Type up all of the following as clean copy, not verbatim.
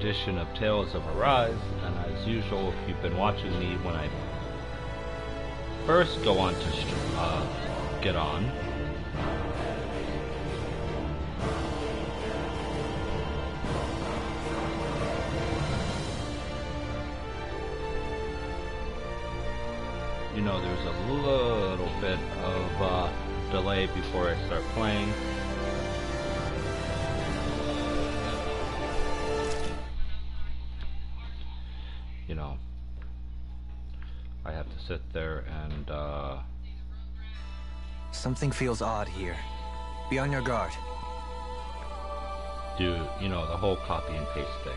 edition of Tales of Arise, and as usual, if you've been watching me when I first go on to get on, you know, there's a little bit of delay before I start playing. You know, I have to sit there and Something feels odd here. Be on your guard. do, you know, the whole copy and paste thing.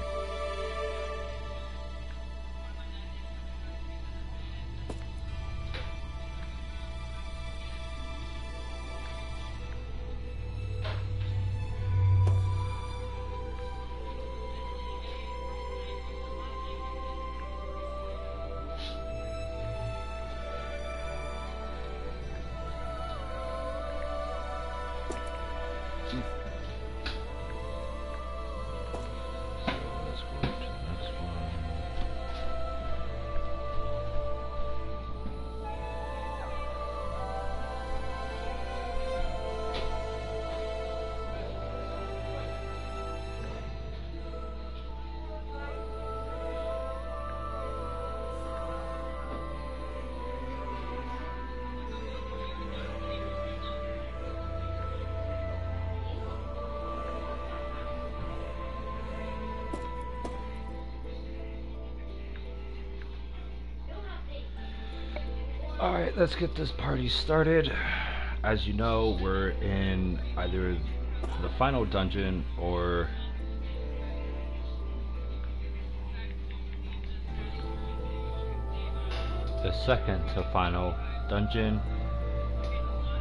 Let's go to the next one. Alright, let's get this party started. As you know, we're in either the final dungeon or the second to final dungeon.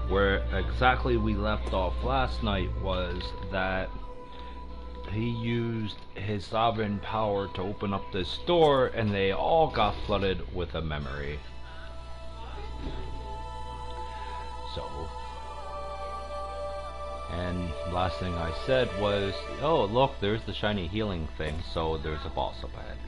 Where exactly we left off last night was that he used his sovereign power to open up this door and they all got flooded with a memory. So, and last thing I said was, oh look, there's the shiny healing thing, so there's a boss up ahead.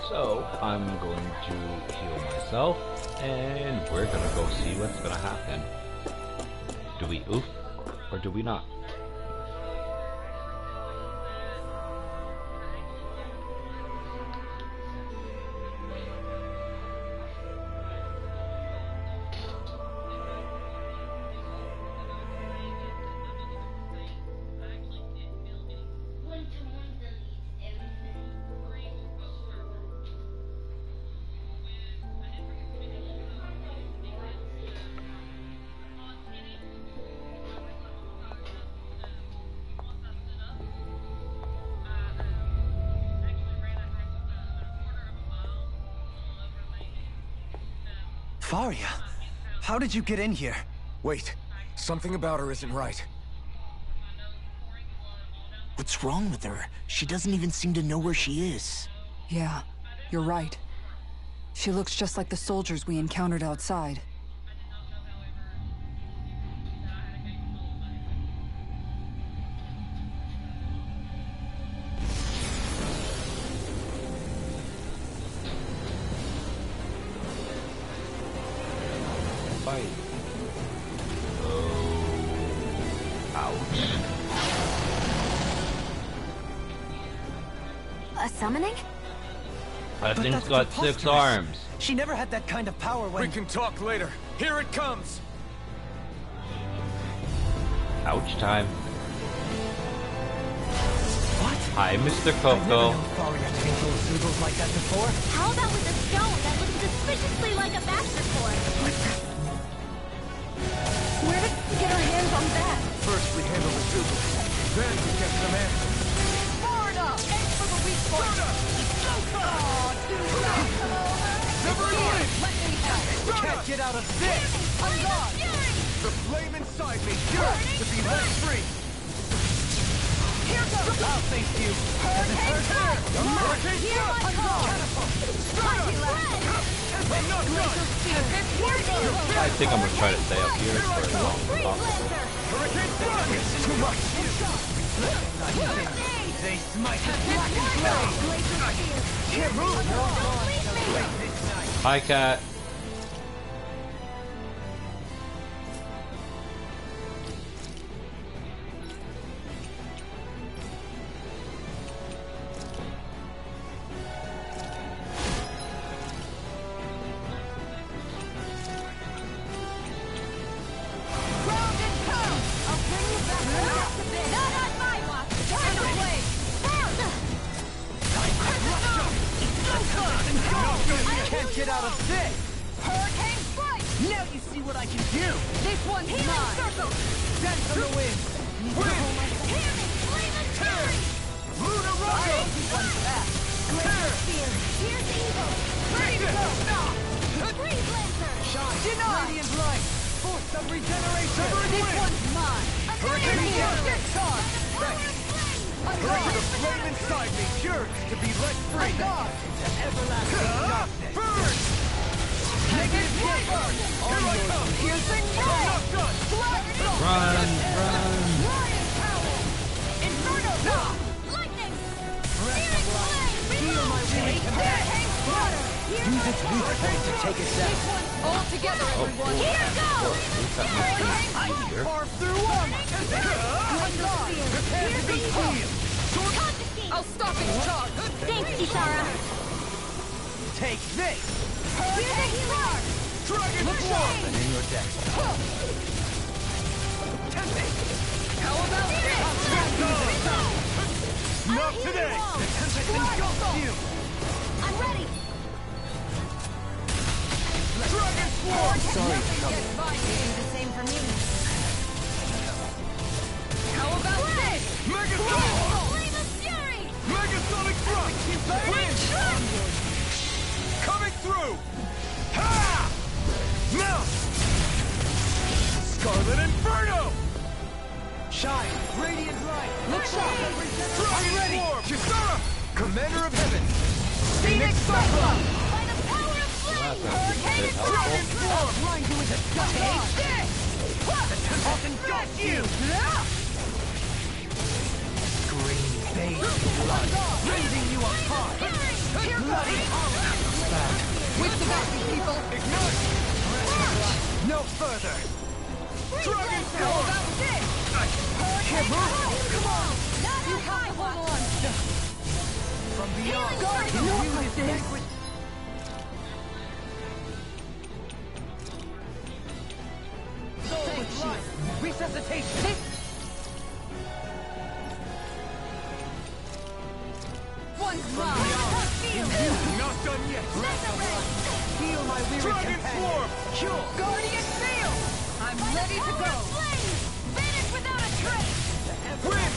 So, I'm going to heal myself, and we're gonna go see what's gonna happen. Do we oof, or do we not? Faria, how did you get in here? Wait, something about her isn't right. What's wrong with her? She doesn't even seem to know where she is. Yeah, you're right. She looks just like the soldiers we encountered outside. Fight. Oh. Ouch. A summoning? That But thing's that's got 6 preposterous. arms. She never had that kind of power when... We can talk later. Here it comes! Ouch time. What? Hi, Mr. I've never Coco. known Faria to handle noodles like that before. How about with a stone that looks suspiciously like a master sword? Where did she get her hands on that? First we handle the Zubas, then we get some answers. get out of this! On guard! The flame inside me yearns to be let free! Here goes! I'll face you! Hurricane Strike! Hurricane Here I Strike! come! Mighty Blast! I'm not done! I think I'm gonna try to stay up here for as long as Freeze possible. Lancer! Hurricane Strike! It's too much! They smite the black and flame! Can't move! Hi, Cat. Ground and pound! I'll bring you back to bed. Not on my watch! Turn away! Can't get out of this! Hurricane Strike! Now you see what I can do! This one's mine! Circle! Dance on the wind! Hear me! Flame and fury! Luna Rondo! Glacier Spear! Here's evil! Ready to go! Freeze Lancer! Denied! Radiant light! Force of regeneration! This one's mine! Hurricane Here! Strike! Power of flame! Hurricane, the flame inside me yearns to be let free! Into everlasting darkness! Burn! Negative burn! Here I come! Piercing I'm ray! not done! Black Bolt! Run! Lion Power! Inferno Dawn! Lightning! Searing Flame! Feel my weight come back! Hurricane Splatter! Use its weak point to take us out! All together, everyone! Here goes! Hurricane Here. Carve through armor! Prepare to be healed! I'll stop and charge! Thanks, Ishara! Take this! Hurricane Star! Dragon Look Form! soften in your deck! How about this? Not today! Tempest engulfs you! I'm ready! Dragon Swarm! Sorry, Yes, fine. You do the same for me. How about this? Megasonic! Flame of Fury! Megasonic Thrust! Wind! Coming through! Ha! Now! Scarlet Inferno! Shine! Radiant light! Look sharp! Dragon ready. Form! Kisara! Commander of Heaven! Phoenix Cyclone! By the power of flame! Hurricane and Dragon Form! Blind you with a dust! Take this! The Tempest engulfs you! Green beige blood! Rending you apart! Bloody horror! With the backing, people! Ignite! No further! Dragon How Form! about this? Can't move! Come on! Not you have to hold on! From beyond! Guard You you this banquet! Soul with life! Resuscitation! One's mine! Feel! Not done yet! Heal my weary Dragon companion! Form! Cure! Guardian Field! I'm ready to go! Finish without a trace! Wind!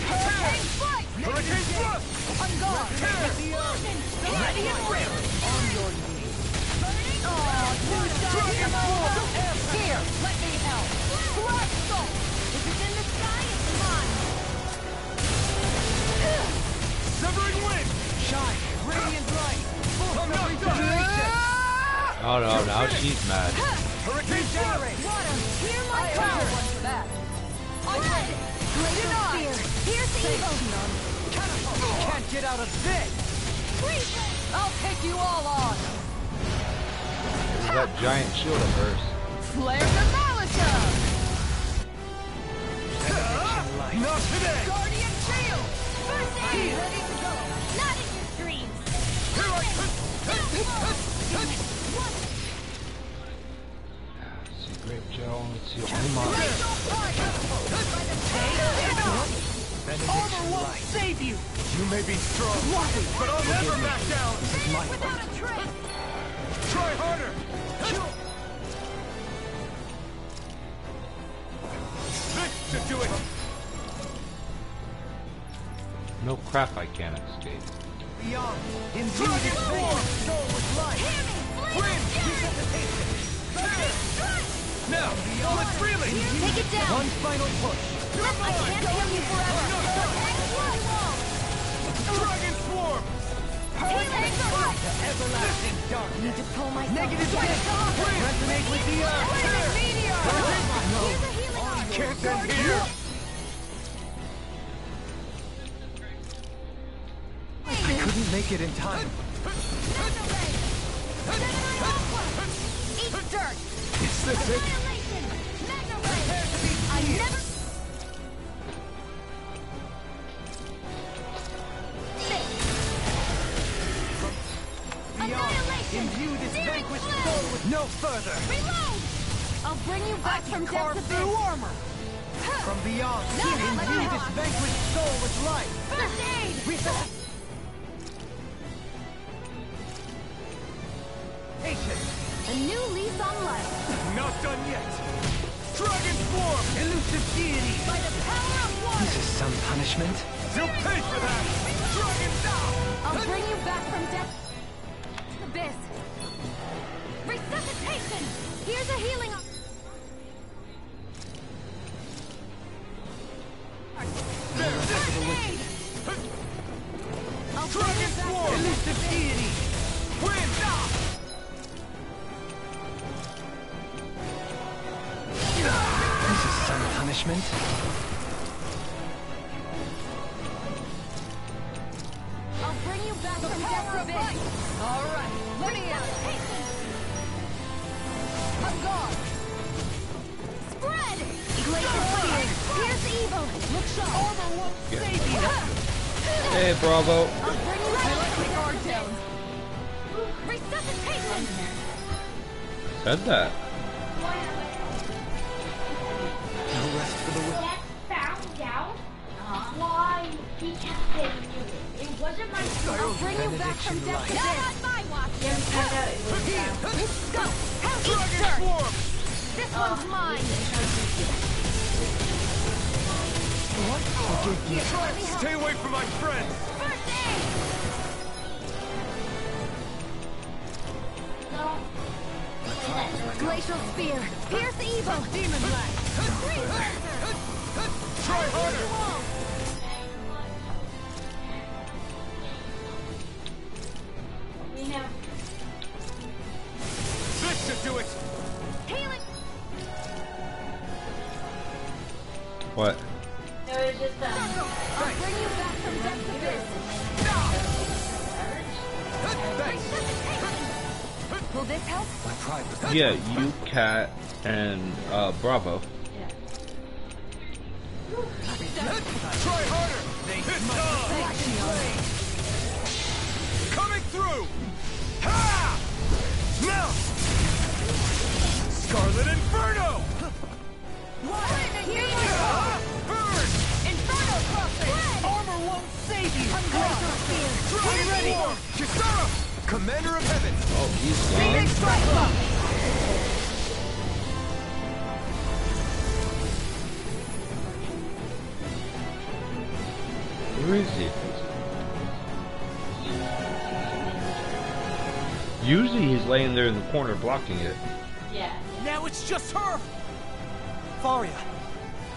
Hurricane Flight! Hurricane Thrust! On guard! Explosion! Radiant Rim! On your knees! Dragon Form! Here, let me help! Blast Bolt! If it's in the sky, it's mine! Severing Wind! Shine! Radiant light! I'm not done! Oh no, now she's mad. Hurricane Thrust! Water, hear my call! One for that. On ready! Glacier Spear! Here's evil! Can't get out of this! Freeze! I'll take you all on! There's that giant shield of hers. Flare the Malisa! Not today! Guardian Shield! First aid! Ready to go! Not in your dreams! Here I come! Let's see, Grape Gel. Let's see, Olimar. Armor won't save you! You may be strong, but I'll never back down! Without a trace! Try harder! This should do it! No crap, I can't escape. Beyond! Imbue Dragon this Form! soul with life! Hear me! Win! Now, all it's reeling! Take it down. One final push. I can't heal you forever. So Dragon Swarm! healing strike. Everlasting dark. Need to pull myself Negative together. hit! Resonate with the earth! Meteor. Here's a healing arm. Can't end here! I couldn't make it in time. Eat dirt. Is this it? Annihilation. Mega ray. I never. Annihilation. Imbue this Searing vanquished flame. soul with no further. Reload. I'll bring you back from Carve depths through abyss. armor. From beyond, No, imbue no. this vanquished soul with life. First aid. Reset. Patience. A new lease on life. Not done yet. Dragon Swarm! Elusive deity! By the power of water. This is some punishment. You'll pay for that! Dragon down! I'll bring you back from depths abyss. Resuscitation. Here's a healing. There, this is a Aid. I'll bring Dragon you back Swarm! from Elusive deity! Win! This is some punishment. I'll bring you back from depths abyss. All right, let me out. I'm gone. Spread. Glacier spear. Pierce evil. Look sharp. Armor won't save you. Hey, Bravo. I'll bring you back. The guard down. Resuscitation. Said that. No rest for the wicked. Found out why he kept getting muted. It wasn't my fault. I'll bring you back from depths abyss. Not on my watch. Go. Eat Dragon dirt. Swarm! This one's mine. Forgive me. Let me help. Stay away from my friends! First aid. Glacial spear. Pierce evil. Demon Blast! Try harder! You know, This should do it! Healing. What? no, it was just I'll bring you back from depths abyss. Thanks! Resuscitation. Will this help? My pride was Yeah, you, Cat, and Bravo. Try harder! Coming through! Ha! Now! Scarlet Inferno! Burn! Inferno crossing. Armor won't save you! Glacial spear. Dragon ready! Kisara! Commander of Heaven! Oh, he's gone. Strike. Where is he? Usually he's laying there in the corner blocking it. yeah. Now it's just her! Varia,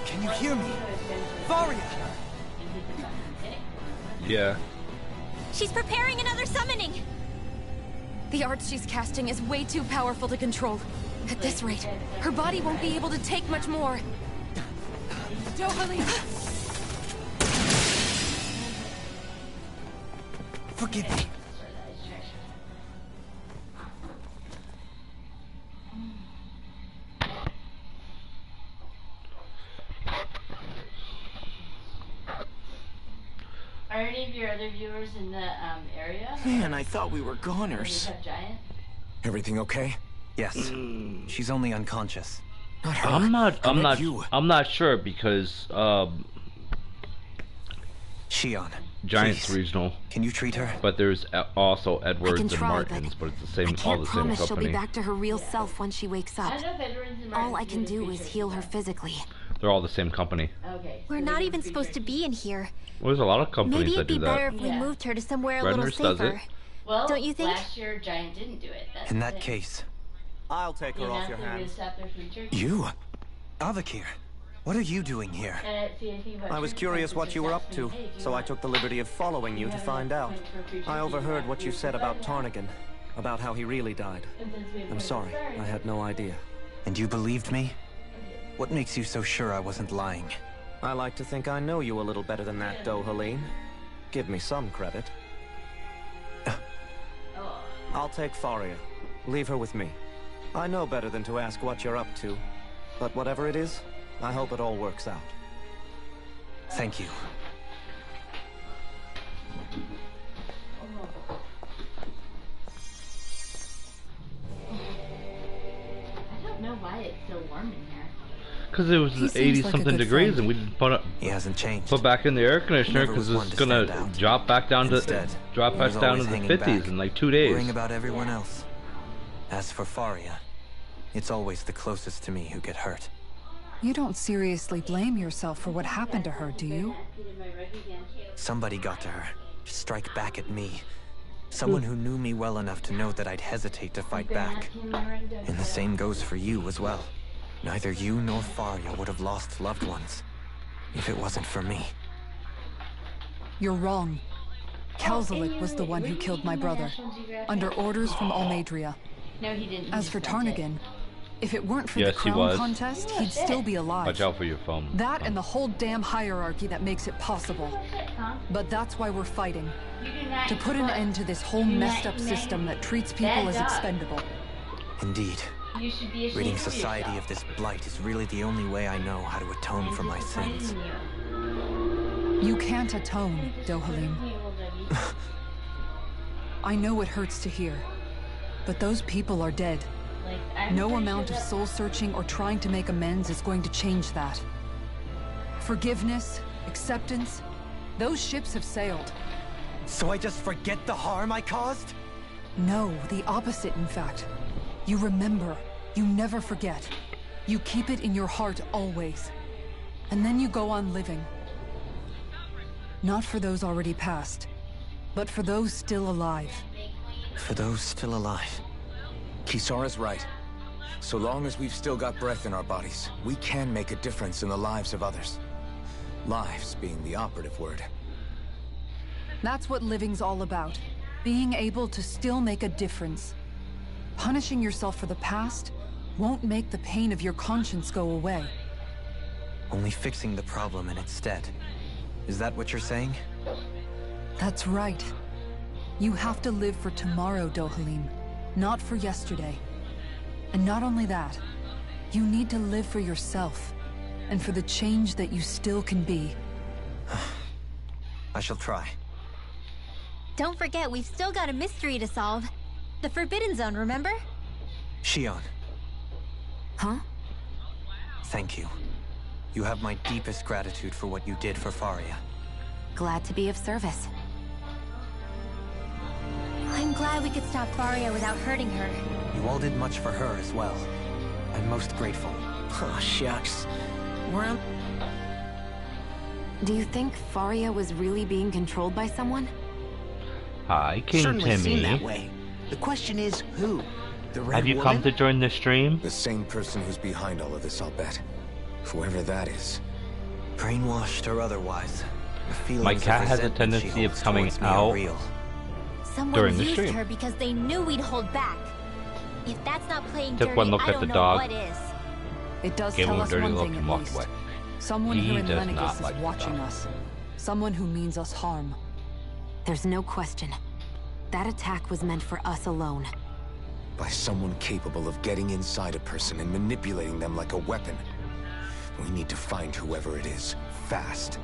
can you hear me? Varia! Yeah. She's preparing another summoning! The art she's casting is way too powerful to control. At this rate, her body won't be able to take much more. Don't believe it. Forgive me. Are any of your other viewers in the area? Man, I thought we were Or goners. Tough Giant? Everything okay? Yes. She's only unconscious. Not her. I'm not sure because Shion. Giants please, regional, can you treat her? but there's also Edwards and try, Martins, but it's the same, I all can't the same promise she'll be company. back to her real self when she wakes up. I don't know if Edwards and All Martins I can the do is features heal her stuff. physically. They're all the same company. Okay. We're so not they even were supposed to featured. be in here. Well, there's a lot of companies Maybe that it'd be do better that. if we Yeah. moved her to somewhere a Redner's little does it. safer. Well, Don't you think? last year Giant didn't do it. That's In the that thing. case, I'll take her off your hands. you? Avakir, what are you doing here? I was curious what you were up to, so I took the liberty of following you to find out. I overheard what you said about Tarnigan, about how he really died. I'm sorry, I had no idea. And you believed me? What makes you so sure I wasn't lying? I like to think I know you a little better than that, Dohalim. Give me some credit. I'll take Faria. Leave her with me. I know better than to ask what you're up to. But whatever it is, I hope it all works out. Thank you. I don't know why it's so warm in here. Because it was He seems 80 like a something good degrees friend. and we didn't He hasn't changed. put back in the air conditioner Never because was one it's to gonna stand out. drop back down to Instead, he back was down to always the hanging 50s back, in like 2 days. worrying about everyone else. As for Faria, it's always the closest to me who get hurt. You don't seriously blame yourself for what happened to her, do you? Somebody got to her, to strike back at me. Someone who knew me well enough to know that I'd hesitate to fight back. And the same goes for you as well. Neither you nor Faria would have lost loved ones if it wasn't for me. You're wrong. Kelzelik was the one who killed my brother, under orders from Almadria. No, he didn't. As for Tarnigan, if it weren't for Yes, the he crown was. contest, he'd still be alive. Watch out for your phone. That and the whole damn hierarchy that makes it possible. But that's why we're fighting. To put an end to this whole messed up system that treats people as expendable. Indeed. You should be ashamed Ridding of society yourself. of this blight is really the only way I know how to atone for my sins. You can't atone, Dohalim. I know it hurts to hear, but those people are dead. No amount of soul-searching or trying to make amends is going to change that. Forgiveness, acceptance, those ships have sailed. So I just forget the harm I caused? No, the opposite, in fact. You remember. You never forget. You keep it in your heart always. And then you go on living. Not for those already past, but for those still alive. For those still alive. Kisara's right. So long as we've still got breath in our bodies, we can make a difference in the lives of others. Lives being the operative word. That's what living's all about. Being able to still make a difference. Punishing yourself for the past won't make the pain of your conscience go away. Only fixing the problem in its stead. Is that what you're saying? That's right. You have to live for tomorrow, Dohalim, not for yesterday. And not only that, you need to live for yourself, and for the change that you still can be. I shall try. Don't forget, we've still got a mystery to solve. The Forbidden Zone, remember? Shion, Huh? thank you. You have my deepest gratitude for what you did for Faria. Glad to be of service. I'm glad we could stop Faria without hurting her. You all did much for her as well. I'm most grateful. Oh, shucks. Do you think Faria was really being controlled by someone? Hi, King Certainly seem that Timmy. way. The question is, who? The Red Have you Woman? come to join the stream? The same person who's behind all of this, I'll bet. Whoever that is. Brainwashed or otherwise. The feelings My of cat has a resentment she tendency of holds coming towards me are out real. Someone during the used stream. her because they knew we'd hold back. If that's not playing Took dirty, one look I at don't the know dog. what is. It does Gave him tell a us dirty one look thing and at walked least. away. Someone He here in does Lenegis not is like the watching dog. us. Someone who means us harm. There's no question. That attack was meant for us alone. By someone capable of getting inside a person and manipulating them like a weapon. We need to find whoever it is, fast.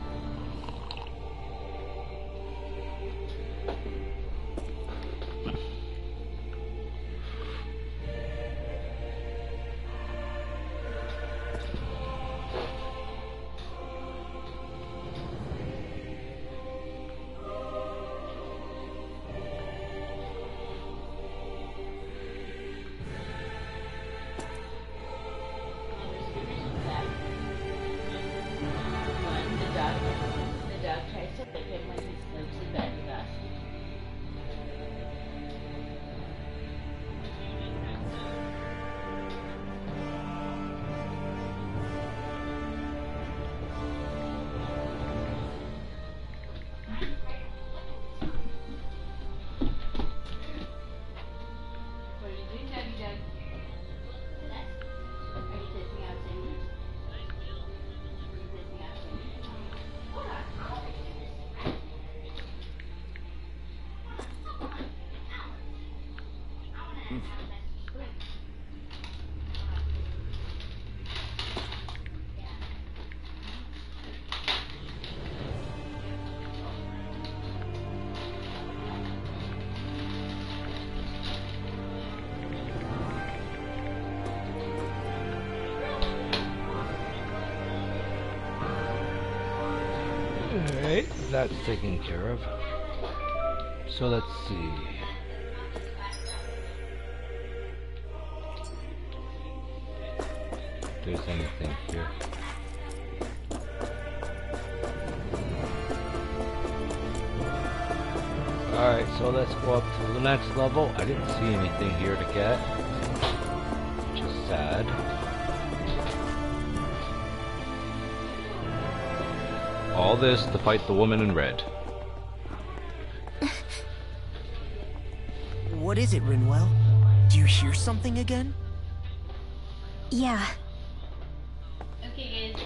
That's taken care of. So let's see. If there's anything here. Alright, so let's go up to the next level. I didn't see anything here to get, which is sad. All this to fight the woman in red. What is it, Rinwell? Do you hear something again? Yeah, Okay, guys.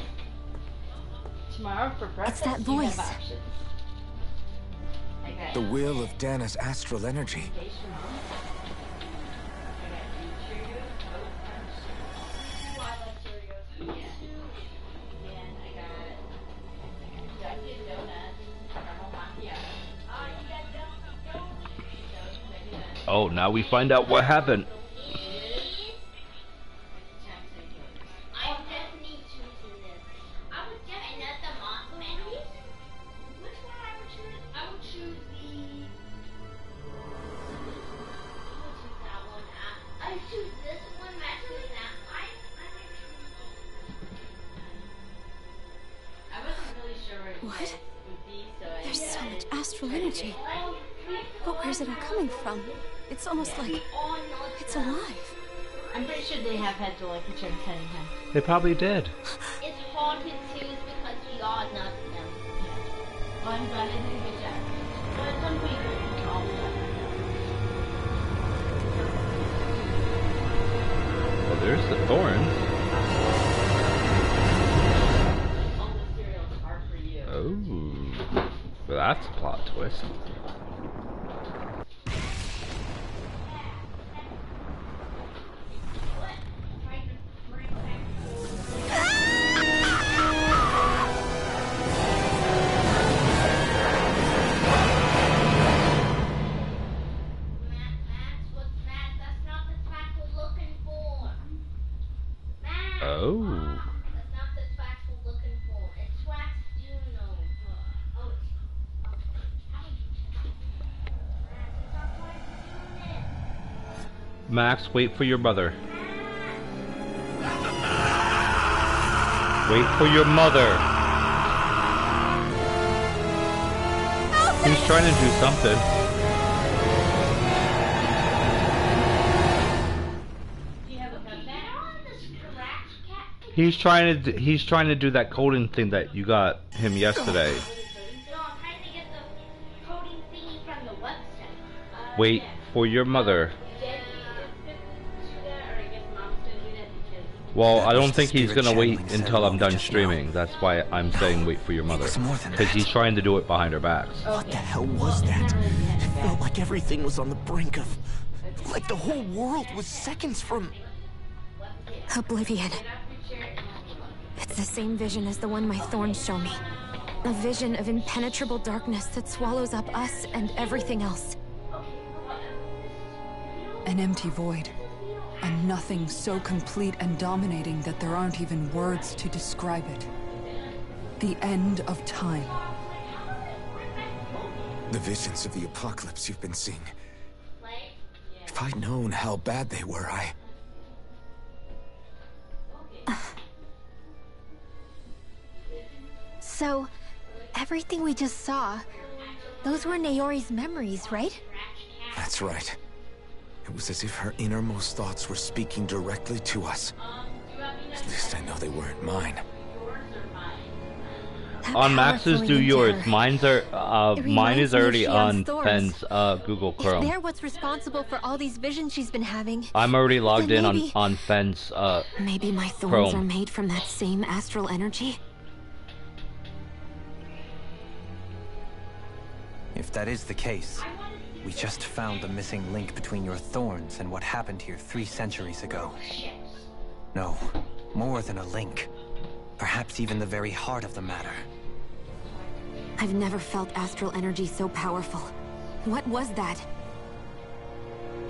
Tomorrow for breakfast, that you voice. have options. Okay. The will of Dana's astral energy. Oh, now we find out what happened. I definitely choosing this. I would just another documentaries. Which one I would choose? I would choose the. I would choose that one. I would choose this one. Matt choose that. I wasn't really sure where it What? would be, so I. there's so much astral energy. But where's it all coming from? It's almost like it's alive. I'm pretty sure they have had to like pretend anytime. They probably did. It's haunted too because we all know them. Yeah. Well, I'm glad I did a good job. But some people all the time. Well, there's the thorns. All the cereals are for you. Oh, well, that's a plot twist. Oh. That's not the tracks we're looking for. It's tracks you know. Oh, Max, wait for your mother. Wait for your mother. He's trying to do something. He's trying to do that coding thing that you got him yesterday. No, I'm trying to get the coding thingy from the website. Wait for your mother. Well, I don't think he's gonna wait until I'm done streaming. That's why I'm saying wait for your mother. Because he's trying to do it behind her backs. What the hell was that? It felt like everything was on the brink of... Like the whole world was seconds from... Oblivion. It's the same vision as the one my thorns show me. A vision of impenetrable darkness that swallows up us and everything else. An empty void. A nothing so complete and dominating that there aren't even words to describe it. The end of time. The visions of the apocalypse you've been seeing. If I'd known how bad they were, So, everything we just saw, those were Naori's memories, right? That's right. It was as if her innermost thoughts were speaking directly to us. At least I know they weren't mine. That On Max's, powerful do yours. terror. Mine is reminds me of already on Shionne's Fenn's Google If Chrome. they're what's responsible for all these visions she's been having, I'm already logged then in maybe- on Fenn's maybe my thorns Chrome. are made from that same astral energy? If that is the case, we just found the missing link between your thorns and what happened here 3 centuries ago. No, more than a link. Perhaps even the very heart of the matter. I've never felt astral energy so powerful. What was that?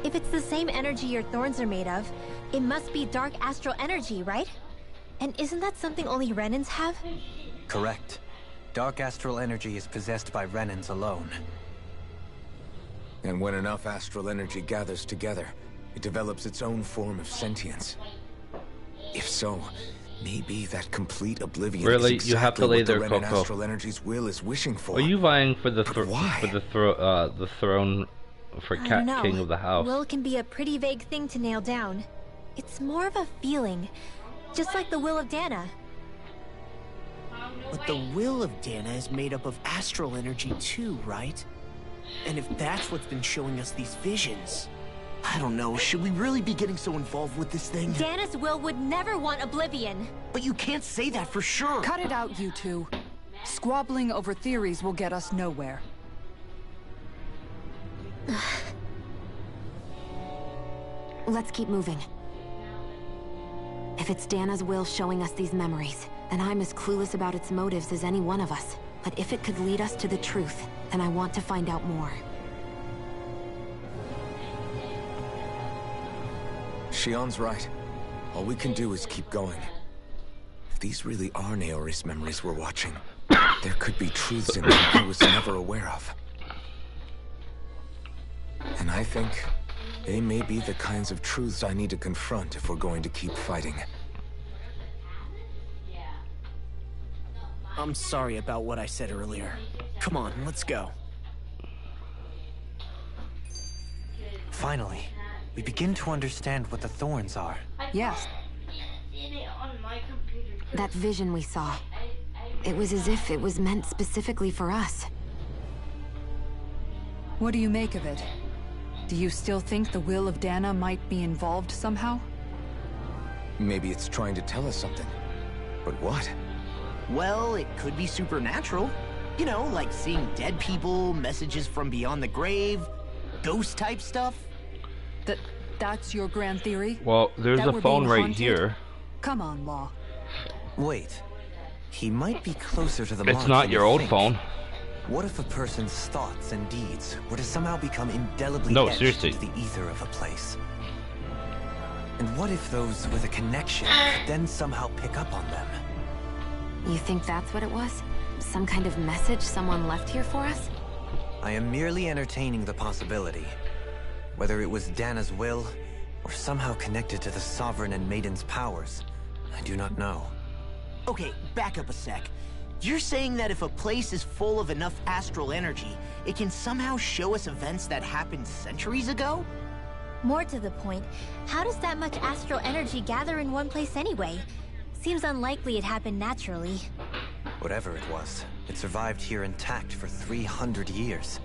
If it's the same energy your thorns are made of, it must be dark astral energy, right? And isn't that something only Renans have? Correct. Dark astral energy is possessed by Renans alone. And when enough astral energy gathers together, it develops its own form of sentience. If so, maybe that complete oblivion Really? is You have to exactly lay what the there, Renan Coco. astral energy's will is wishing for. Are you vying for the why? throne for I don't know. King of the House? Will can be a pretty vague thing to nail down. It's more of a feeling, just like the will of Dana. But the will of Dana is made up of astral energy too, right? And if that's what's been showing us these visions... I don't know, should we really be getting so involved with this thing? Dana's will would never want oblivion. But you can't say that for sure! Cut it out, you two. Squabbling over theories will get us nowhere. Let's keep moving. If it's Dana's will showing us these memories, then I'm as clueless about its motives as any one of us. But if it could lead us to the truth, then I want to find out more. Shion's right. All we can do is keep going. If these really are Naori's memories we're watching, there could be truths in them I was never aware of. And I think they may be the kinds of truths I need to confront if we're going to keep fighting. I'm sorry about what I said earlier. Come on, let's go. Finally, we begin to understand what the thorns are. Yes. That vision we saw, it was as if it was meant specifically for us. What do you make of it? Do you still think the will of Dana might be involved somehow? Maybe it's trying to tell us something. But what? Well, it could be supernatural. You know, like seeing dead people, messages from beyond the grave, ghost-type stuff. That's your grand theory? Well, there's That a we're phone being right haunted? here. Come on, Law. Wait. He might be closer to the It's mark not than your you old think. phone. What if a person's thoughts and deeds were to somehow become indelibly No, etched seriously. into the ether of a place? And what if those with a connection could then somehow pick up on them? You think that's what it was? Some kind of message someone left here for us? I am merely entertaining the possibility. Whether it was Dana's will, or somehow connected to the Sovereign and Maiden's powers, I do not know. Okay, back up a sec. You're saying that if a place is full of enough astral energy, it can somehow show us events that happened centuries ago? More to the point, how does that much astral energy gather in one place anyway? Seems unlikely it happened naturally. Whatever it was, it survived here intact for 300 years.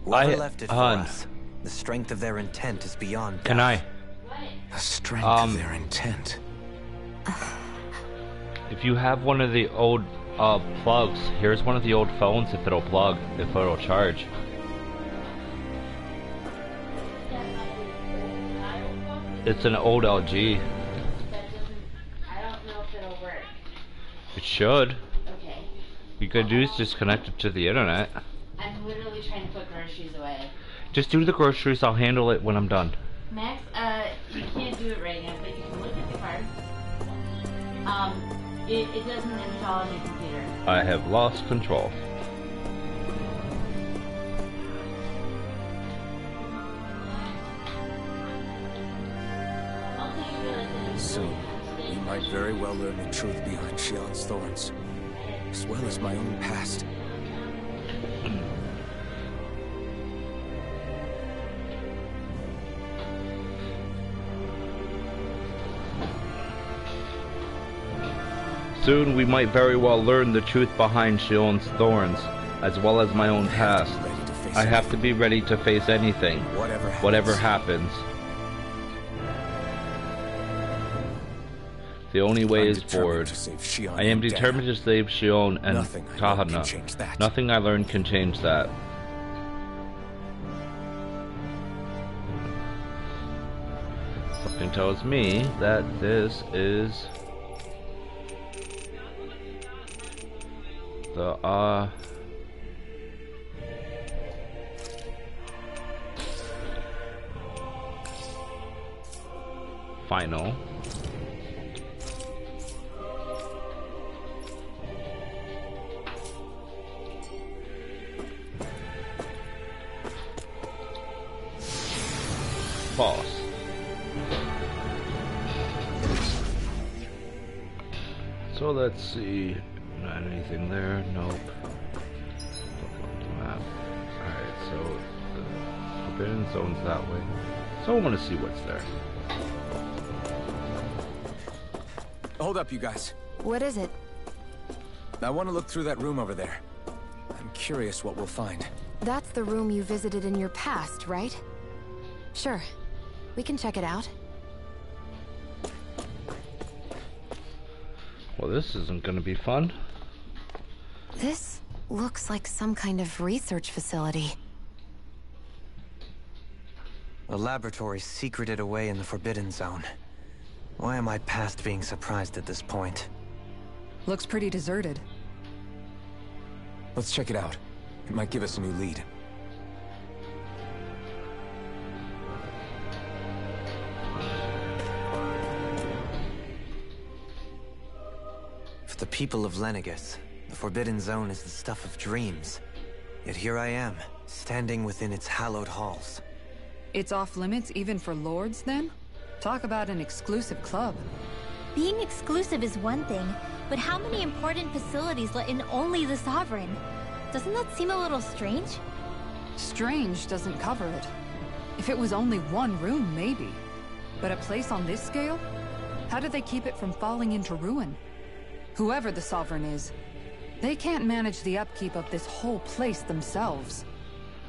I- Whoever left it for hon. us, the strength of their intent is beyond Can doubt. The strength of their intent. If you have one of the old plugs, here's one of the old phones if it'll plug, if it'll charge. It's an old LG. I don't know if it'll work. It should. Okay. You could do is just connect it to the internet. I'm literally trying to put groceries away. Just do the groceries, I'll handle it when I'm done. Max, you can't do it right now, but you can look at the card. It doesn't install on your computer. I have lost control. Soon, we might very well learn the truth behind Shion's thorns, as well as my own past. Soon we might very well learn the truth behind Shion's thorns, as well as my own past. I have to be ready to face anything, whatever happens. The only way is forward. I am determined to save Shion and Kahana. Nothing I learn can change that. Something tells me that this is the final. boss. So let's see. Not anything there. Nope. Map. Alright, so the Forbidden Zone's that way. So I want to see what's there. Hold up, you guys. What is it? I want to look through that room over there. I'm curious what we'll find. That's the room you visited in your past, right? Sure. We can check it out. Well, this isn't going to be fun. This looks like some kind of research facility. A laboratory secreted away in the Forbidden Zone. Why am I past being surprised at this point? Looks pretty deserted. Let's check it out. It might give us a new lead. For the people of Lenegis, the Forbidden Zone is the stuff of dreams. Yet here I am, standing within its hallowed halls. It's off limits even for lords, then? Talk about an exclusive club. Being exclusive is one thing, but how many important facilities let in only the Sovereign? Doesn't that seem a little strange? Strange doesn't cover it. If it was only one room, maybe. But a place on this scale? How do they keep it from falling into ruin? Whoever the Sovereign is, they can't manage the upkeep of this whole place themselves.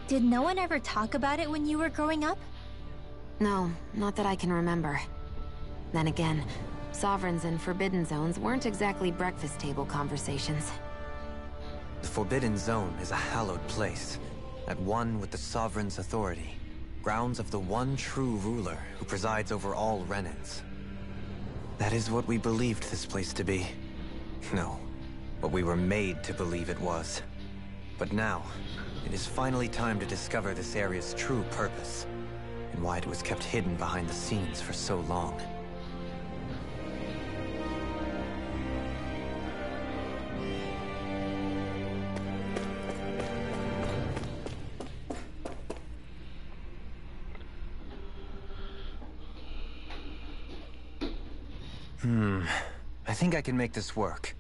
Did no one ever talk about it when you were growing up? No, not that I can remember. Then again, Sovereigns and Forbidden Zones weren't exactly breakfast table conversations. The Forbidden Zone is a hallowed place, at one with the Sovereign's authority, grounds of the one true ruler who presides over all Renans. That is what we believed this place to be. No, what we were made to believe it was. But now, it is finally time to discover this area's true purpose, and why it was kept hidden behind the scenes for so long. I think I can make this work.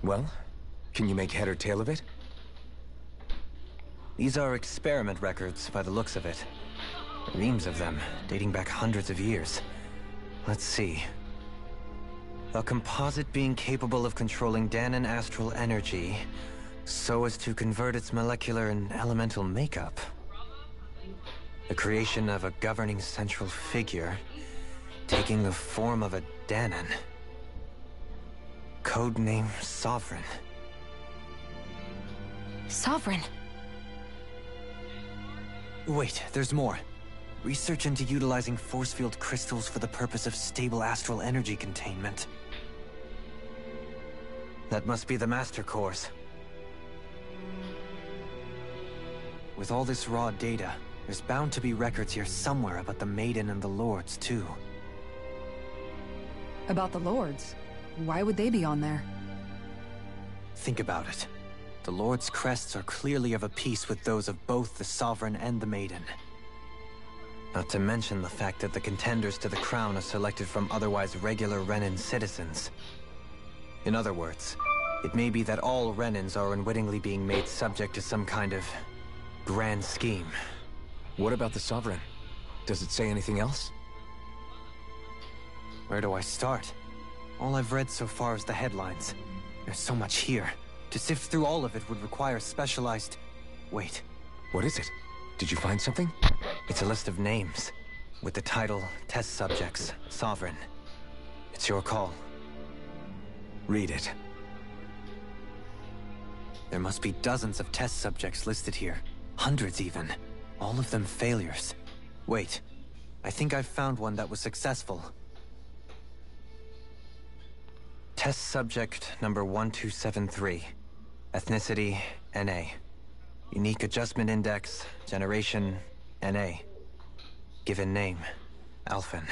Well, can you make head or tail of it? These are experiment records by the looks of it. Reams of them, dating back hundreds of years. Let's see. A composite being capable of controlling Dahnan astral energy so as to convert its molecular and elemental makeup. The creation of a governing central figure, taking the form of a Dahnan. Codename Sovereign. Sovereign? Wait, there's more. Research into utilizing force field crystals for the purpose of stable astral energy containment. That must be the Master Cores. With all this raw data, there's bound to be records here somewhere about the Maiden and the Lords, too. About the Lords? Why would they be on there? Think about it. The Lord's crests are clearly of a piece with those of both the Sovereign and the Maiden. Not to mention the fact that the contenders to the crown are selected from otherwise regular Renan citizens. In other words, it may be that all Renans are unwittingly being made subject to some kind of grand scheme. What about the Sovereign? Does it say anything else? Where do I start? All I've read so far is the headlines. There's so much here. To sift through all of it would require specialized... Wait. What is it? Did you find something? It's a list of names, with the title, Test Subjects, Sovereign. It's your call. Read it. There must be dozens of test subjects listed here. Hundreds even. All of them failures. Wait. I think I've found one that was successful. Test subject number 1273. Ethnicity, NA. Unique adjustment index, generation, NA. Given name, Alphen.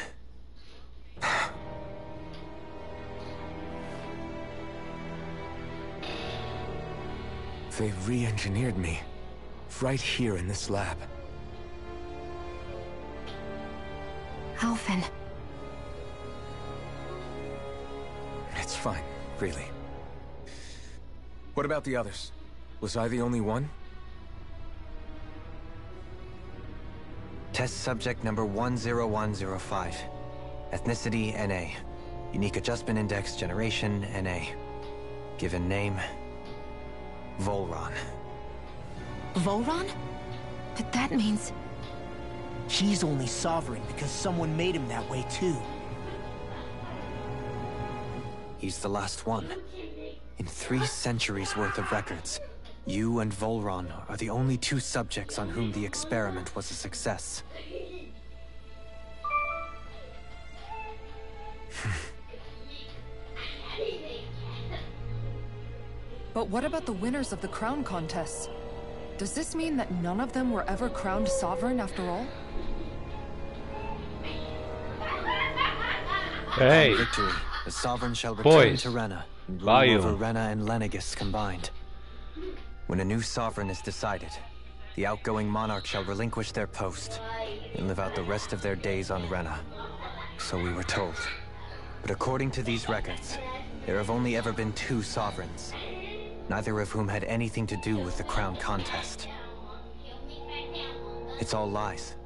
They've re-engineered me. Right here in this lab. Alphen. It's fine, really. What about the others? Was I the only one? Test subject number 10105. Ethnicity, NA. Unique Adjustment Index, Generation, NA. Given name, Volron. Volron? But that means... He's only sovereign because someone made him that way too. He's the last one. In 3 centuries worth of records, you and Volron are the only 2 subjects on whom the experiment was a success. But what about the winners of the crown contests? Does this mean that none of them were ever crowned sovereign after all? Hey, On victory, the sovereign shall return boys, to Rena and rule volume. over Rena and Lenegis combined. When a new sovereign is decided, the outgoing monarch shall relinquish their post and live out the rest of their days on Rena. So we were told. But according to these records, there have only ever been 2 sovereigns, neither of whom had anything to do with the crown contest. It's all lies,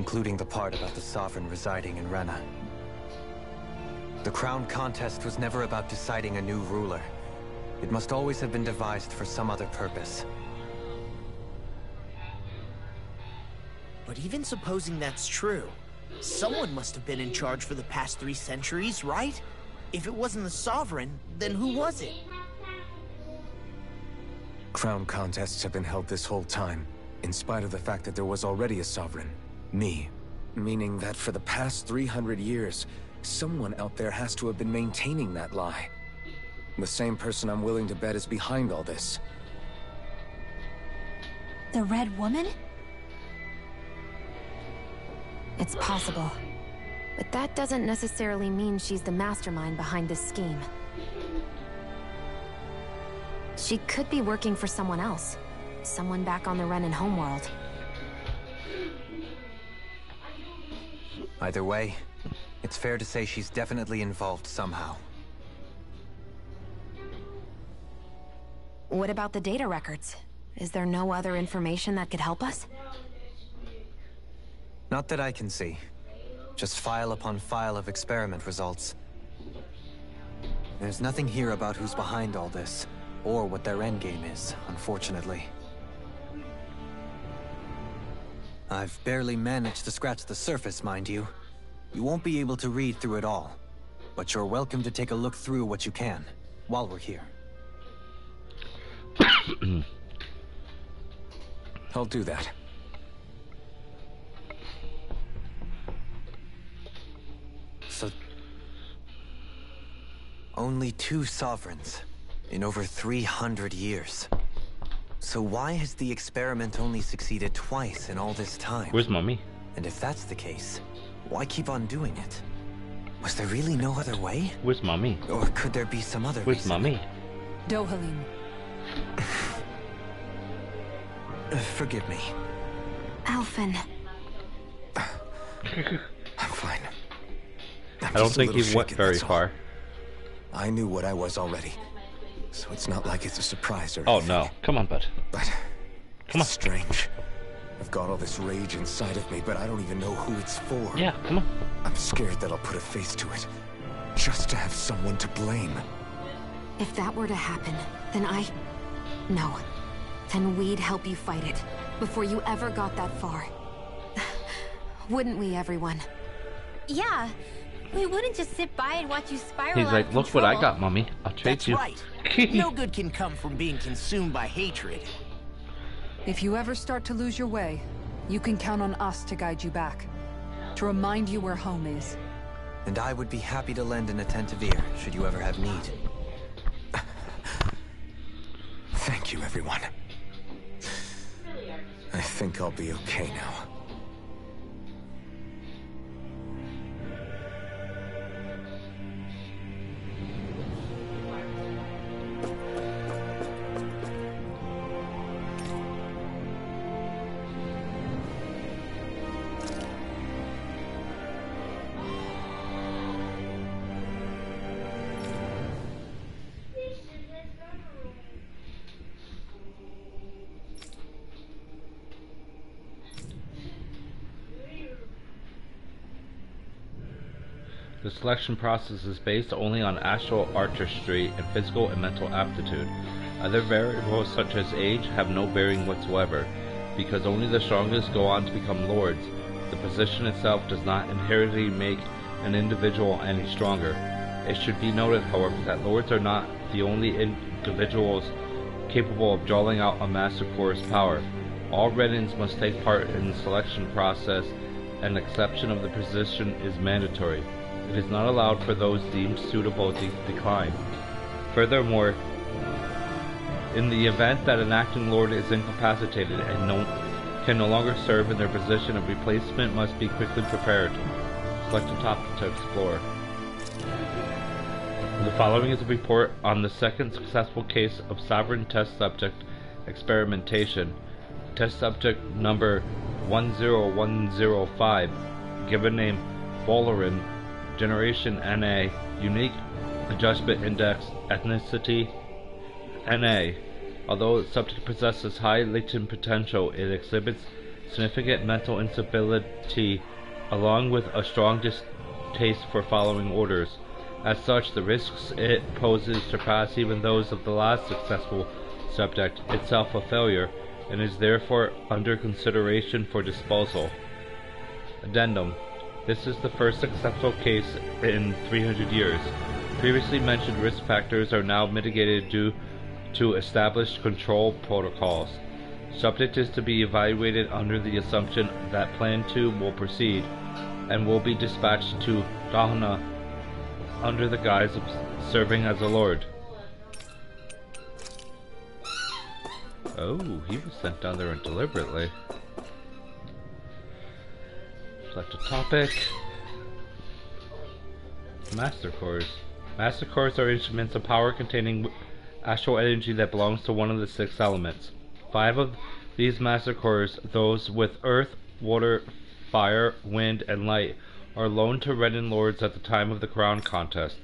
including the part about the sovereign residing in Rena. The crown contest was never about deciding a new ruler. It must always have been devised for some other purpose. But even supposing that's true, someone must have been in charge for the past 3 centuries, right? If it wasn't the sovereign, then who was it? Crown contests have been held this whole time, in spite of the fact that there was already a sovereign. Me. Meaning that for the past 300 years, someone out there has to have been maintaining that lie. The same person I'm willing to bet is behind all this. The Red Woman? It's possible. But that doesn't necessarily mean she's the mastermind behind this scheme. She could be working for someone else. Someone back on the Renan homeworld. Either way, it's fair to say she's definitely involved somehow. What about the data records? Is there no other information that could help us? Not that I can see. Just file upon file of experiment results. There's nothing here about who's behind all this, or what their endgame is, unfortunately. I've barely managed to scratch the surface, mind you. You won't be able to read through it all, but you're welcome to take a look through what you can, while we're here. I'll do that. So... only 2 sovereigns in over 300 years. So why has the experiment only succeeded twice in all this time? Where's Mommy? And if that's the case, why keep on doing it? Was there really no other way? Where's Mommy? Or could there be some other Where's reason? Mommy? Dohalim. Forgive me. Alphen. I'm fine. I don't think he went very far. I knew what I was already, so it's not like it's a surprise or Oh anything. no, come on, bud. But Come on. it's strange. I've got all this rage inside of me, but I don't even know who it's for. Yeah, come on. I'm scared that I'll put a face to it, just to have someone to blame. If that were to happen, then No. Then we'd help you fight it, before you ever got that far. Wouldn't we, everyone? Yeah. We wouldn't just sit by and watch you spiral He's out like, of look what I control." got, Mommy. I'll trade That's you. right. No good can come from being consumed by hatred. If you ever start to lose your way, you can count on us to guide you back. To remind you where home is. And I would be happy to lend an attentive ear, should you ever have need. Thank you, everyone. I think I'll be okay now. The selection process is based only on astral artistry and physical and mental aptitude. Other variables such as age have no bearing whatsoever, because only the strongest go on to become lords. The position itself does not inherently make an individual any stronger. It should be noted, however, that lords are not the only individuals capable of drawing out a Master Core's power. All Renans must take part in the selection process, and acceptance of the position is mandatory. It is not allowed for those deemed suitable to decline. Furthermore, in the event that an acting lord is incapacitated and can no longer serve in their position, a replacement must be quickly prepared. Select a topic to explore. The following is a report on the second successful case of Sovereign Test Subject experimentation. Test Subject number 10105, given name Valoran, Generation NA, Unique Adjustment Index, Ethnicity NA. Although the subject possesses high latent potential, it exhibits significant mental instability along with a strong distaste for following orders. As such, the risks it poses surpass even those of the last successful subject, itself a failure, and is therefore under consideration for disposal. Addendum. This is the first successful case in 300 years. Previously mentioned risk factors are now mitigated due to established control protocols. Subject is to be evaluated under the assumption that Plan 2 will proceed and will be dispatched to Dahna under the guise of serving as a lord. Oh, he was sent down there deliberately. Select a topic. Master Cores. Master Cores are instruments of power containing astral energy that belongs to one of the 6 elements. 5 of these Master Cores, those with earth, water, fire, wind, and light, are loaned to Renan lords at the time of the crown contest.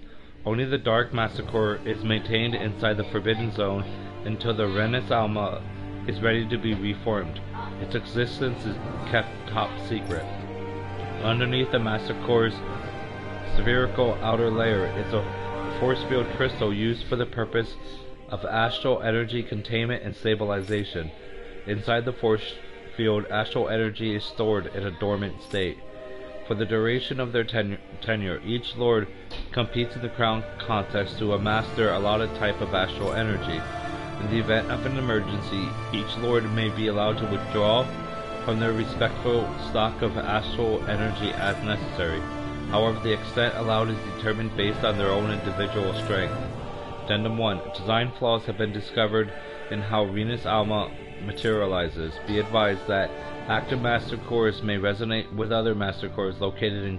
Only the Dark Master Core is maintained inside the Forbidden Zone until the Renus Alma is ready to be reformed. Its existence is kept top secret. Underneath the Master Core's spherical outer layer is a force field crystal used for the purpose of astral energy containment and stabilization. Inside the force field, astral energy is stored in a dormant state. For the duration of their tenure, each lord competes in the crown contest to master a allotted type of astral energy. In the event of an emergency, each lord may be allowed to withdraw from their respective stock of astral energy as necessary. However, the extent allowed is determined based on their own individual strength. Addendum 1. Design flaws have been discovered in how Renus Alma materializes. Be advised that active Master Cores may resonate with other Master Cores located in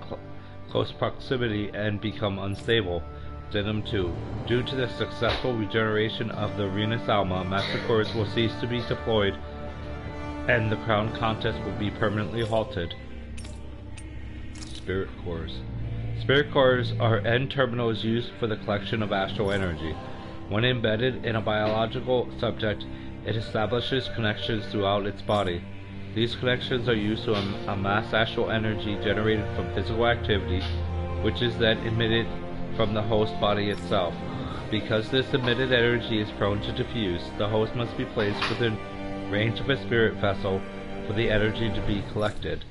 close proximity and become unstable. Addendum 2. Due to the successful regeneration of the Renus Alma, Master Cores will cease to be deployed and the crown contest will be permanently halted. Spirit Cores. Spirit Cores are end terminals used for the collection of astral energy. When embedded in a biological subject, it establishes connections throughout its body. These connections are used to amass astral energy generated from physical activity, which is then emitted from the host body itself. Because this emitted energy is prone to diffuse, the host must be placed within range of a spirit vessel for the energy to be collected.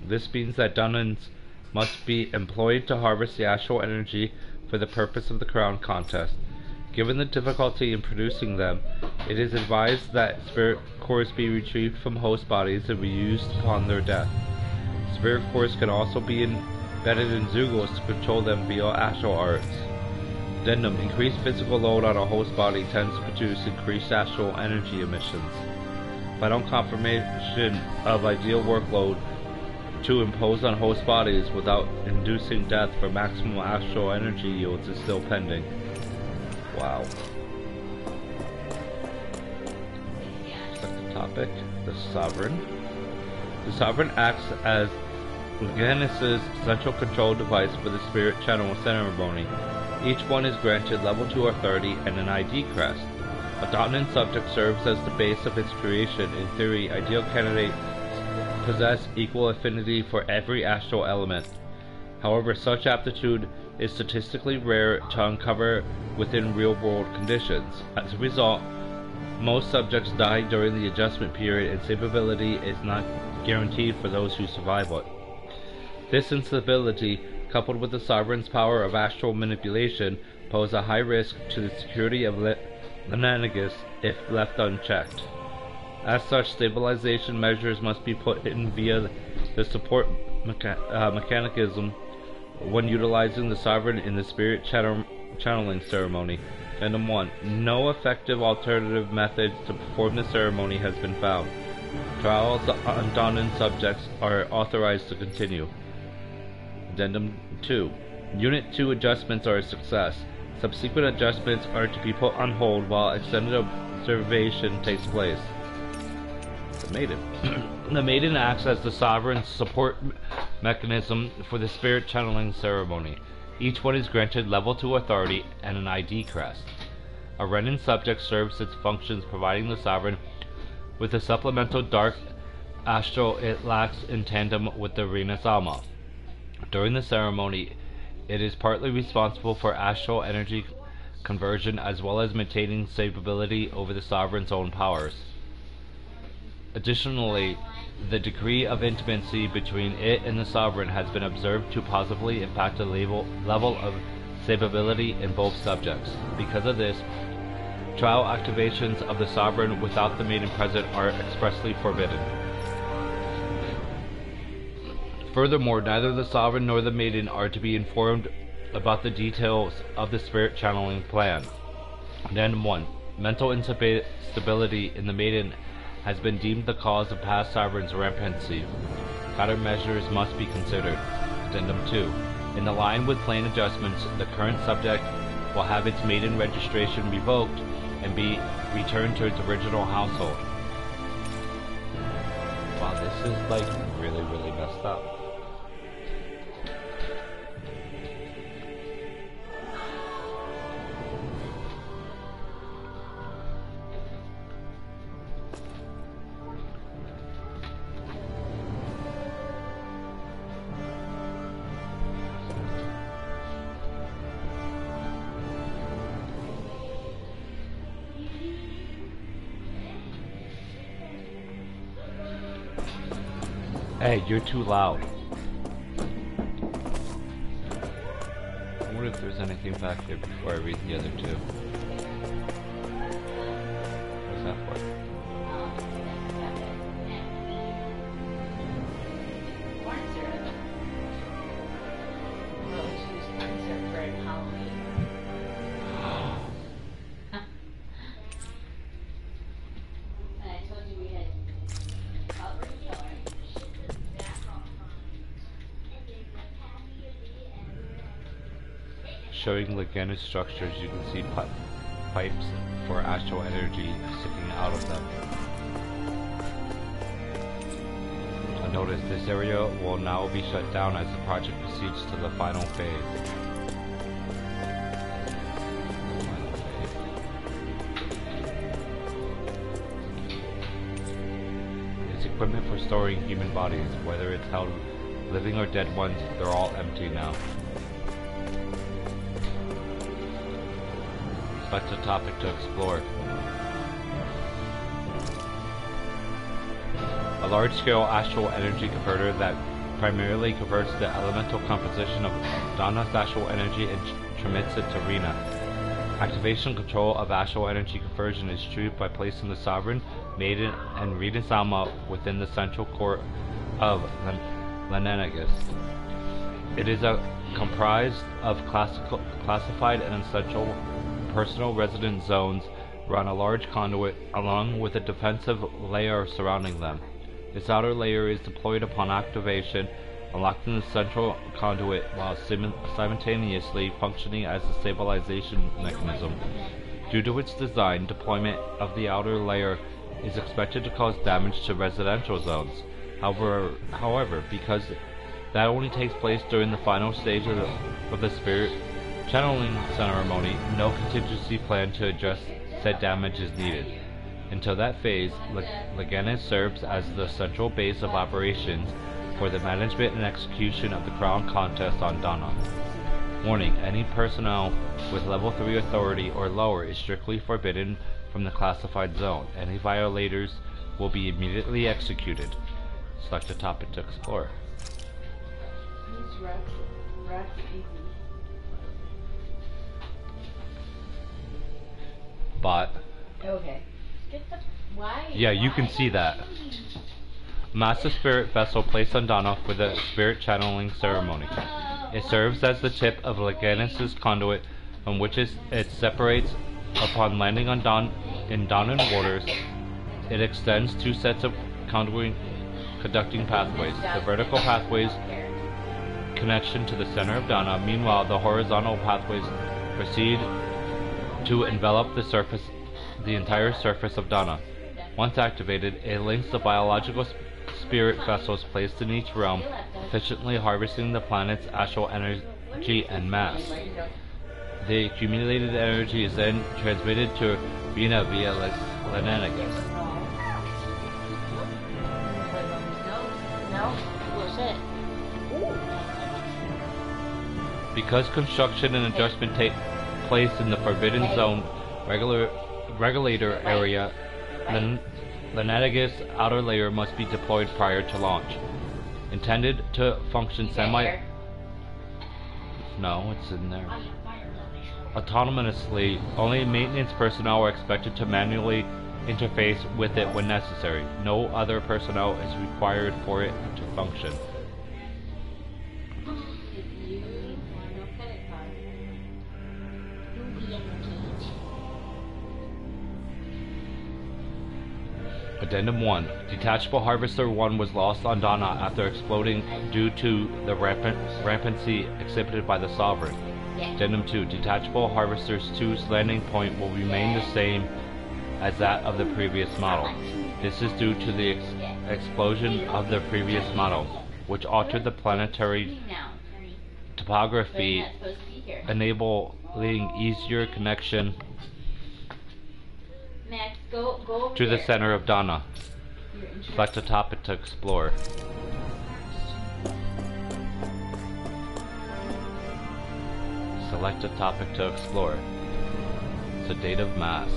This means that Dunans must be employed to harvest the astral energy for the purpose of the crown contest. Given the difficulty in producing them, it is advised that spirit cores be retrieved from host bodies and reused upon their death. Spirit cores can also be embedded in Zeugles to control them via astral arts. Addendum. Increased physical load on a host body tends to produce increased astral energy emissions. Final confirmation of ideal workload to impose on host bodies without inducing death for maximum astral energy yields is still pending. Wow. Second topic, the Sovereign. The Sovereign acts as Genesis' central control device for the Spirit Channel ceremony. Each one is granted level 2 authority and an ID crest. A dominant subject serves as the base of its creation. In theory, ideal candidates possess equal affinity for every astral element. However, such aptitude is statistically rare to uncover within real-world conditions. As a result, most subjects die during the adjustment period, and savability is not guaranteed for those who survive it. This instability, coupled with the Sovereign's power of astral manipulation, pose a high risk to the security of Lenanegus if left unchecked. As such, stabilization measures must be put in via the support mechanism when utilizing the Sovereign in the spirit channeling ceremony. Addendum 1. No effective alternative method to perform the ceremony has been found. Trials on Donan subjects are authorized to continue. Addendum 2. Unit 2 adjustments are a success. Subsequent adjustments are to be put on hold while extended observation takes place. The Maiden. The Maiden acts as the Sovereign's support mechanism for the spirit channeling ceremony. Each one is granted level 2 authority and an ID crest. A Renin subject serves its functions, providing the Sovereign with a supplemental dark astral it lacks in tandem with the Renis Alma. During the ceremony, it is partly responsible for astral energy conversion as well as maintaining stability over the Sovereign's own powers. Additionally, the degree of intimacy between it and the Sovereign has been observed to positively impact the level of stability in both subjects. Because of this, trial activations of the Sovereign without the Maiden present are expressly forbidden. Furthermore, neither the Sovereign nor the Maiden are to be informed about the details of the spirit channeling plan. Addendum 1. Mental instability in the Maiden has been deemed the cause of past Sovereign's rampancy. Countermeasures must be considered. Addendum 2. In line with plan adjustments, the current subject will have its Maiden registration revoked and be returned to its original household. Wow, this is like really messed up. Hey, you're too loud. I wonder if there's anything back there before I read the other two. What's that for? Showing Leganis structures, you can see pipes for astral energy sticking out of them. Notice this area will now be shut down as the project proceeds to the final phase. It's equipment for storing human bodies, whether it's held living or dead ones, they're all empty now. Select a topic to explore. A large-scale astral energy converter that primarily converts the elemental composition of Donna's astral energy and transmits it to Rena. Activation control of astral energy conversion is achieved by placing the Sovereign, Maiden, and Rena's Alma within the central core of Lenanegus. It is comprised of classified and essential personal residence zones run a large conduit along with a defensive layer surrounding them. This outer layer is deployed upon activation, unlocking the central conduit while simultaneously functioning as a stabilization mechanism. Due to its design, deployment of the outer layer is expected to cause damage to residential zones. However, because that only takes place during the final stage of the spirit channeling ceremony, no contingency plan to address said damage is needed. Until that phase, Leganis serves as the central base of operations, for the management and execution of the Crown Contest on Dana. Warning, any personnel with level 3 authority or lower is strictly forbidden from the classified zone. Any violators will be immediately executed. Select a topic to explore. Use Rex easy. Bot. Okay. Why? Yeah, you can see that. Massive spirit vessel placed on Dana for the spirit channeling ceremony. It serves as the tip of Leganis' conduit from which it separates upon landing on Danan waters. It extends 2 sets of conducting pathways. The vertical pathways connection to the center of Dana. Meanwhile, the horizontal pathways proceed to envelop the entire surface of Dana. Once activated, it links the biological spirit vessels placed in each realm, efficiently harvesting the planet's astral energy and mass. The accumulated energy is then transmitted to Rena via Lenanicus. Because construction and adjustment take place in the Forbidden Zone regulator area, Lenanicus' outer layer must be deployed prior to launch. Intended to function No, it's in there. Autonomously, only maintenance personnel are expected to manually interface with it when necessary. No other personnel is required for it to function. Addendum 1. Detachable Harvester 1 was lost on Dana after exploding due to the rampancy exhibited by the Sovereign. Addendum 2. Detachable Harvester 2's landing point will remain the same as that of the previous model. This is due to the explosion of the previous model, which altered the planetary topography, enabling easier connection to the center of Dana. Select a topic to explore. Select a topic to explore. Sedative mask.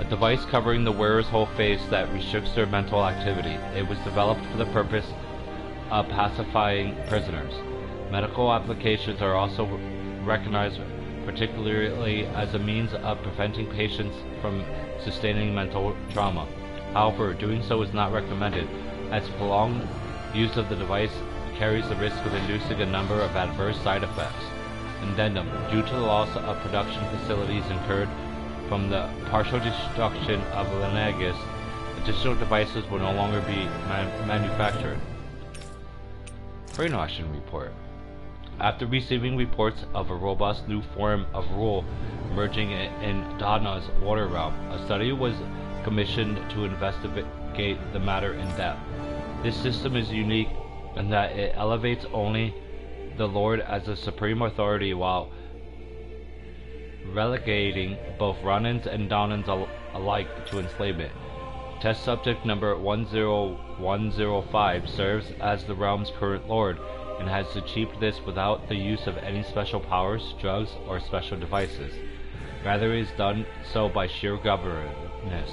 A device covering the wearer's whole face that restricts their mental activity. It was developed for the purpose of pacifying prisoners. Medical applications are also recognized, particularly as a means of preventing patients from sustaining mental trauma. However, doing so is not recommended, as prolonged use of the device carries the risk of inducing a number of adverse side effects. Addendum. Due to the loss of production facilities incurred from the partial destruction of Lenanicus, additional devices will no longer be manufactured. Brainwashing report. After receiving reports of a robust new form of rule emerging in Dana's water realm, a study was commissioned to investigate the matter in depth. This system is unique in that it elevates only the Lord as the supreme authority while relegating both Ronins and Danans alike to enslavement. Test subject number 10105 serves as the realm's current lord, and has achieved this without the use of any special powers, drugs, or special devices. Rather, it is done so by sheer governance.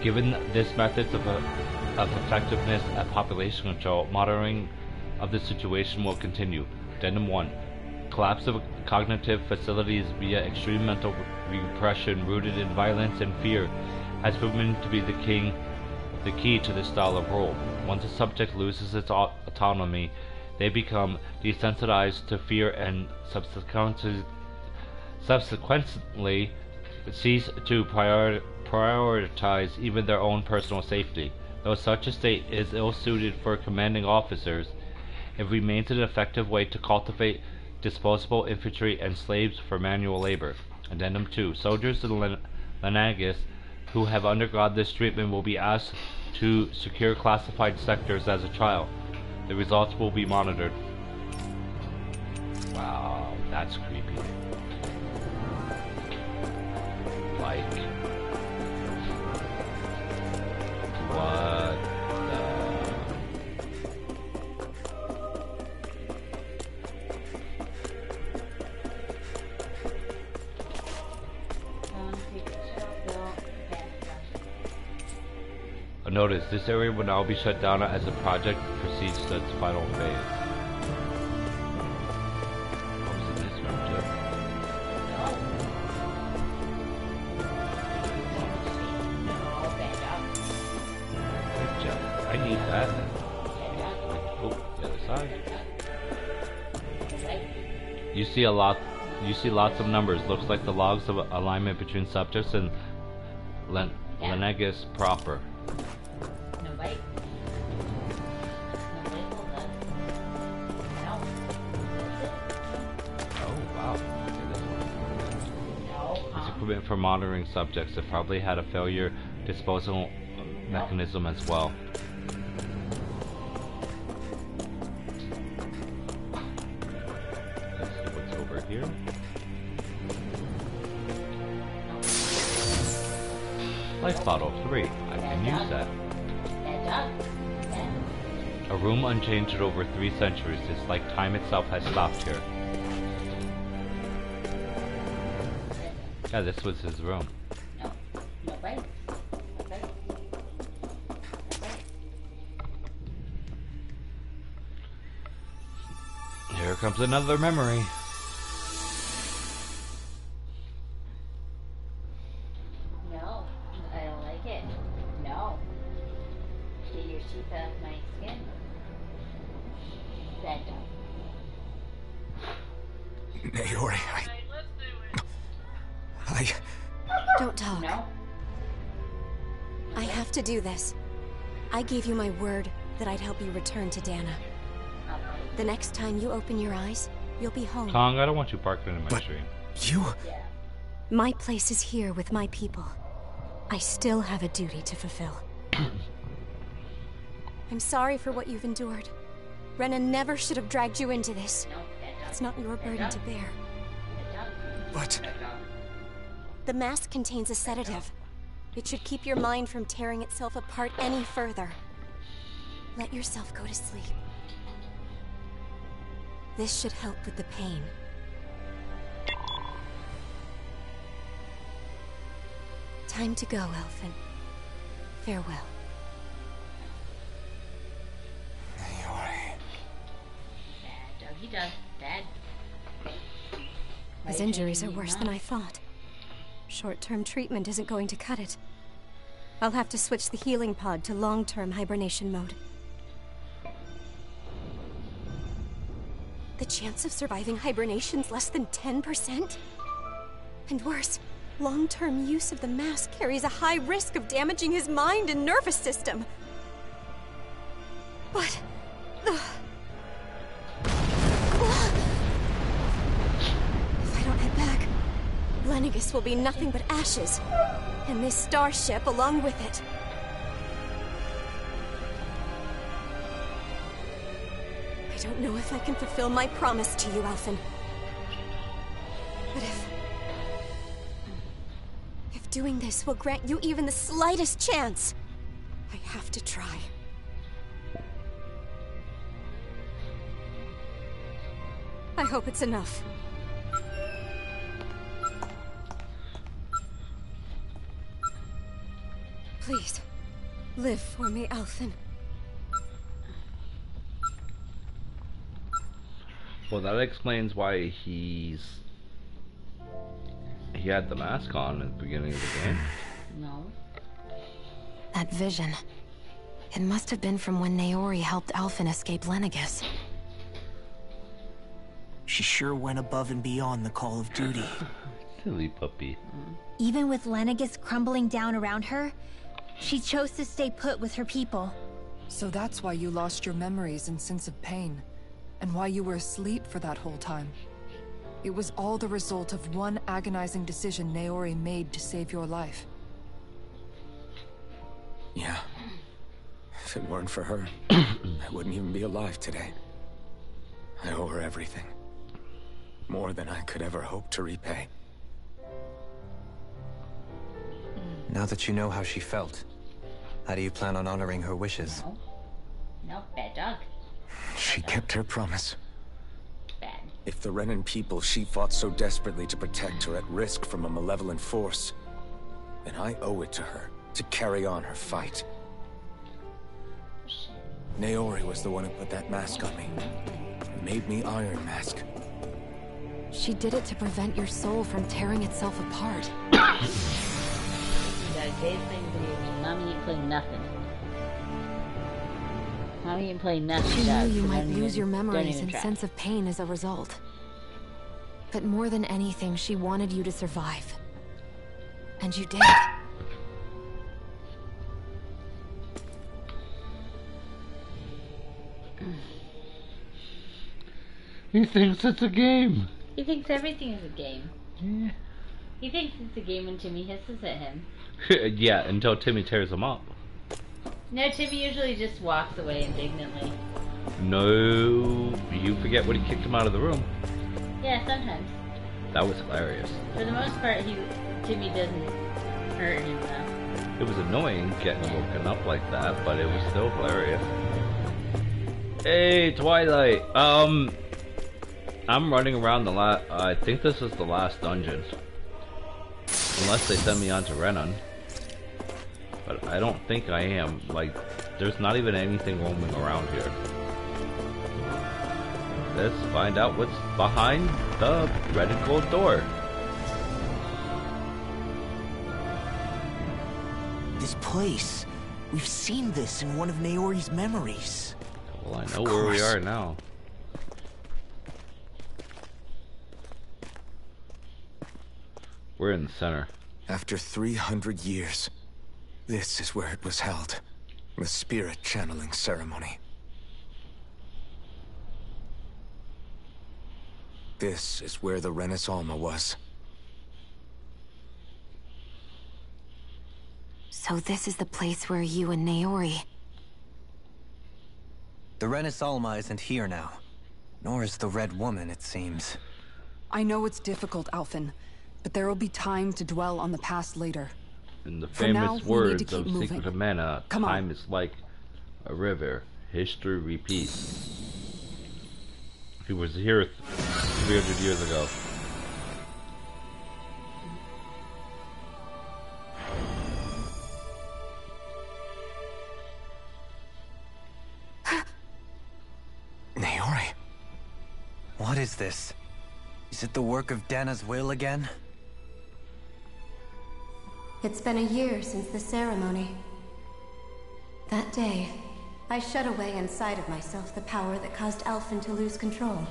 Given this method of effectiveness at population control, monitoring of the situation will continue. Addendum 1. Collapse of cognitive facilities via extreme mental repression rooted in violence and fear has proven to be the key to this style of rule. Once a subject loses its autonomy, they become desensitized to fear and subsequently cease to prioritize even their own personal safety. Though such a state is ill-suited for commanding officers, it remains an effective way to cultivate disposable infantry and slaves for manual labor. Addendum 2. Soldiers in Lenanicus who have undergone this treatment will be asked to secure classified sectors as a trial. The results will be monitored. Wow, that's creepy. Like, what the... Notice, this area will now be shut down as the project proceeds to its final phase. What was in this room, too? Good job. I need that. Oh, the other side. You see lots of numbers. Looks like the logs of alignment between subjects and Lenegus proper. No bite. No bite, hold on. No. Oh, wow. No. It's equipment for monitoring subjects. It probably had a failure disposal mechanism as well. Let's see what's over here. Life bottle 3. I can use that. A room unchanged in over 3 centuries. It's like time itself has stopped here. Yeah, this was his room. No. No bite. Okay. Here comes another memory. No. I don't like it. No. Get your teeth off my skin. Bad dog. Naori, I... Don't talk. No. I have to do this. I gave you my word that I'd help you return to Dana. The next time you open your eyes, you'll be home. Kong, I don't want you barking in my stream. You... My place is here with my people. I still have a duty to fulfill. I'm sorry for what you've endured. Rena never should have dragged you into this. No. Bad dog. It's not your burden to bear. Bad dog. But... Bad dog. The mask contains a sedative. It should keep your mind from tearing itself apart any further. Let yourself go to sleep. This should help with the pain. Time to go, Elfin. Farewell. Naori... Bad doggy dog. Bad. His injuries are worse than I thought. Short-term treatment isn't going to cut it. I'll have to switch the healing pod to long-term hibernation mode. The chance of surviving hibernation's less than 10%? And worse, long-term use of the mask carries a high risk of damaging his mind and nervous system. But... If I don't head back, Lenegus will be nothing but ashes, and this starship along with it. I don't know if I can fulfill my promise to you, Alphen. But if doing this will grant you even the slightest chance, I have to try. I hope it's enough. Please, live for me, Alphen. Well, that explains why he had the mask on at the beginning of the game. No. That vision. It must have been from when Naori helped Alphen escape Lenegus. She sure went above and beyond the call of duty. Silly puppy. Even with Lenegus crumbling down around her, she chose to stay put with her people. So that's why you lost your memories and sense of pain, and why you were asleep for that whole time. It was all the result of one agonizing decision Naori made to save your life. Yeah. If it weren't for her, I wouldn't even be alive today. I owe her everything. More than I could ever hope to repay. Now that you know how she felt, how do you plan on honoring her wishes? No. No, bad dog. She kept her promise. Bad. If the Renan people she fought so desperately to protect are at risk from a malevolent force, then I owe it to her to carry on her fight. Naori was the one who put that mask on me. It made me Iron Mask. She did it to prevent your soul from tearing itself apart. You gotta say things and Mommy ain't playing nothing. Mommy ain't playing nothing. She guys, knew you so might don't lose even- your don't memories even and try. sense of pain as a result. But more than anything, she wanted you to survive. And you did. He thinks it's a game. He thinks everything is a game. Yeah. He thinks it's a game when Timmy hisses at him. Yeah, until Timmy tears him up. No, Timmy usually just walks away indignantly. No, you forget when he kicked him out of the room. Yeah, sometimes. That was hilarious. For the most part, Timmy doesn't hurt him though. It was annoying getting woken up like that, but it was still hilarious. Hey, Twilight. I'm running around I think this is the last dungeon. Unless they send me on to Renan. But I don't think I am. Like, there's not even anything roaming around here. Let's find out what's behind the red and gold door. This place. We've seen this in one of Naori's memories. Well, I know where we are now. We're in the center. After 300 years, this is where it was held. The spirit channeling ceremony. This is where the Renis Alma was. So this is the place where you and Naori... The Renis Alma isn't here now. Nor is the Red Woman, it seems. I know it's difficult, Alphen, but there will be time to dwell on the past later. In the For now, famous we need to words keep of moving. Secret of Mana, Come on. time is like a river. History repeats. He was here 300 years ago. Naori. What is this? Is it the work of Dana's will again? It's been a year since the ceremony. That day, I shut away inside of myself the power that caused Alphen to lose control.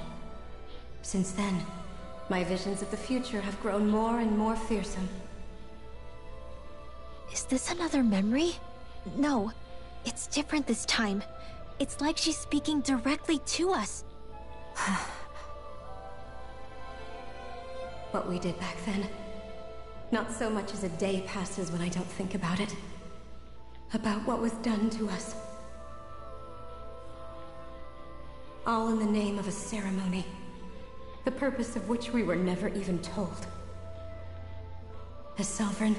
Since then, my visions of the future have grown more and more fearsome. Is this another memory? No, it's different this time. It's like she's speaking directly to us. What we did back then. Not so much as a day passes when I don't think about it. About what was done to us. All in the name of a ceremony. The purpose of which we were never even told. As Sovereign,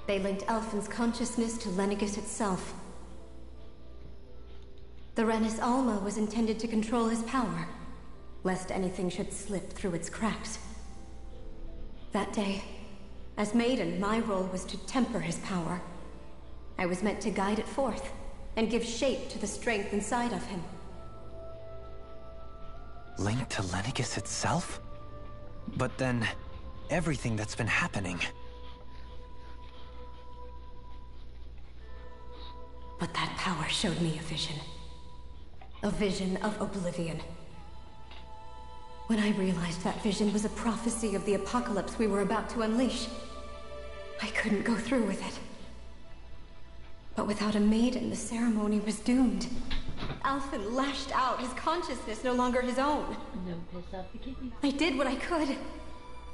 they linked Alphen's consciousness to Lenegis itself. The Renis Alma was intended to control his power, lest anything should slip through its cracks. That day, as Maiden, my role was to temper his power. I was meant to guide it forth, and give shape to the strength inside of him. Linked to Lenegis itself? But then, everything that's been happening... But that power showed me a vision. A vision of oblivion. When I realized that vision was a prophecy of the apocalypse we were about to unleash, I couldn't go through with it. But without a maiden, the ceremony was doomed. Alphen lashed out, his consciousness no longer his own. No, piss off the kidney. I did what I could.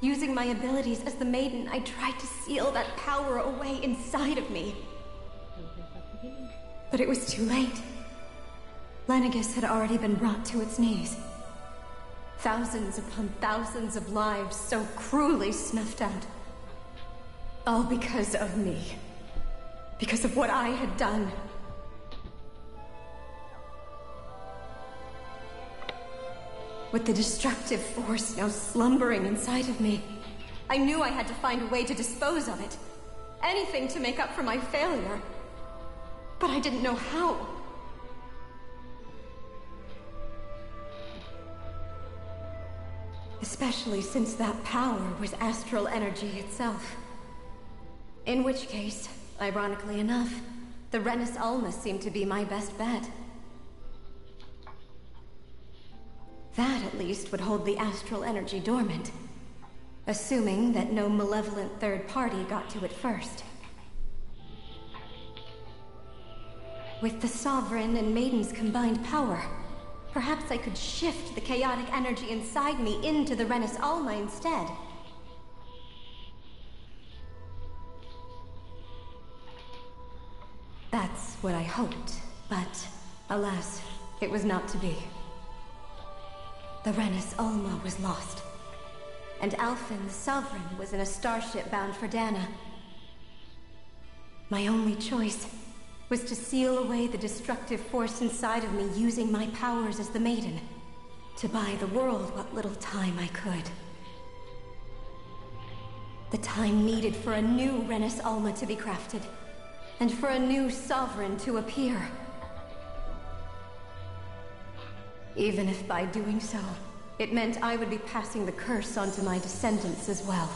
Using my abilities as the maiden, I tried to seal that power away inside of me. But it was too late. Lenegis had already been brought to its knees. Thousands upon thousands of lives so cruelly snuffed out. All because of me. Because of what I had done. With the destructive force now slumbering inside of me, I knew I had to find a way to dispose of it. Anything to make up for my failure. But I didn't know how. Especially since that power was astral energy itself. In which case, ironically enough, the Renis Alma seemed to be my best bet. That, at least, would hold the astral energy dormant. Assuming that no malevolent third party got to it first. With the Sovereign and Maiden's combined power, perhaps I could shift the chaotic energy inside me into the Renis Alma instead. That's what I hoped, but alas, it was not to be. The Renis Alma was lost, and Alphen the Sovereign was in a starship bound for Dana. My only choice was to seal away the destructive force inside of me using my powers as the Maiden, to buy the world what little time I could. The time needed for a new Renis Alma to be crafted, and for a new Sovereign to appear. Even if by doing so, it meant I would be passing the curse on to my descendants as well.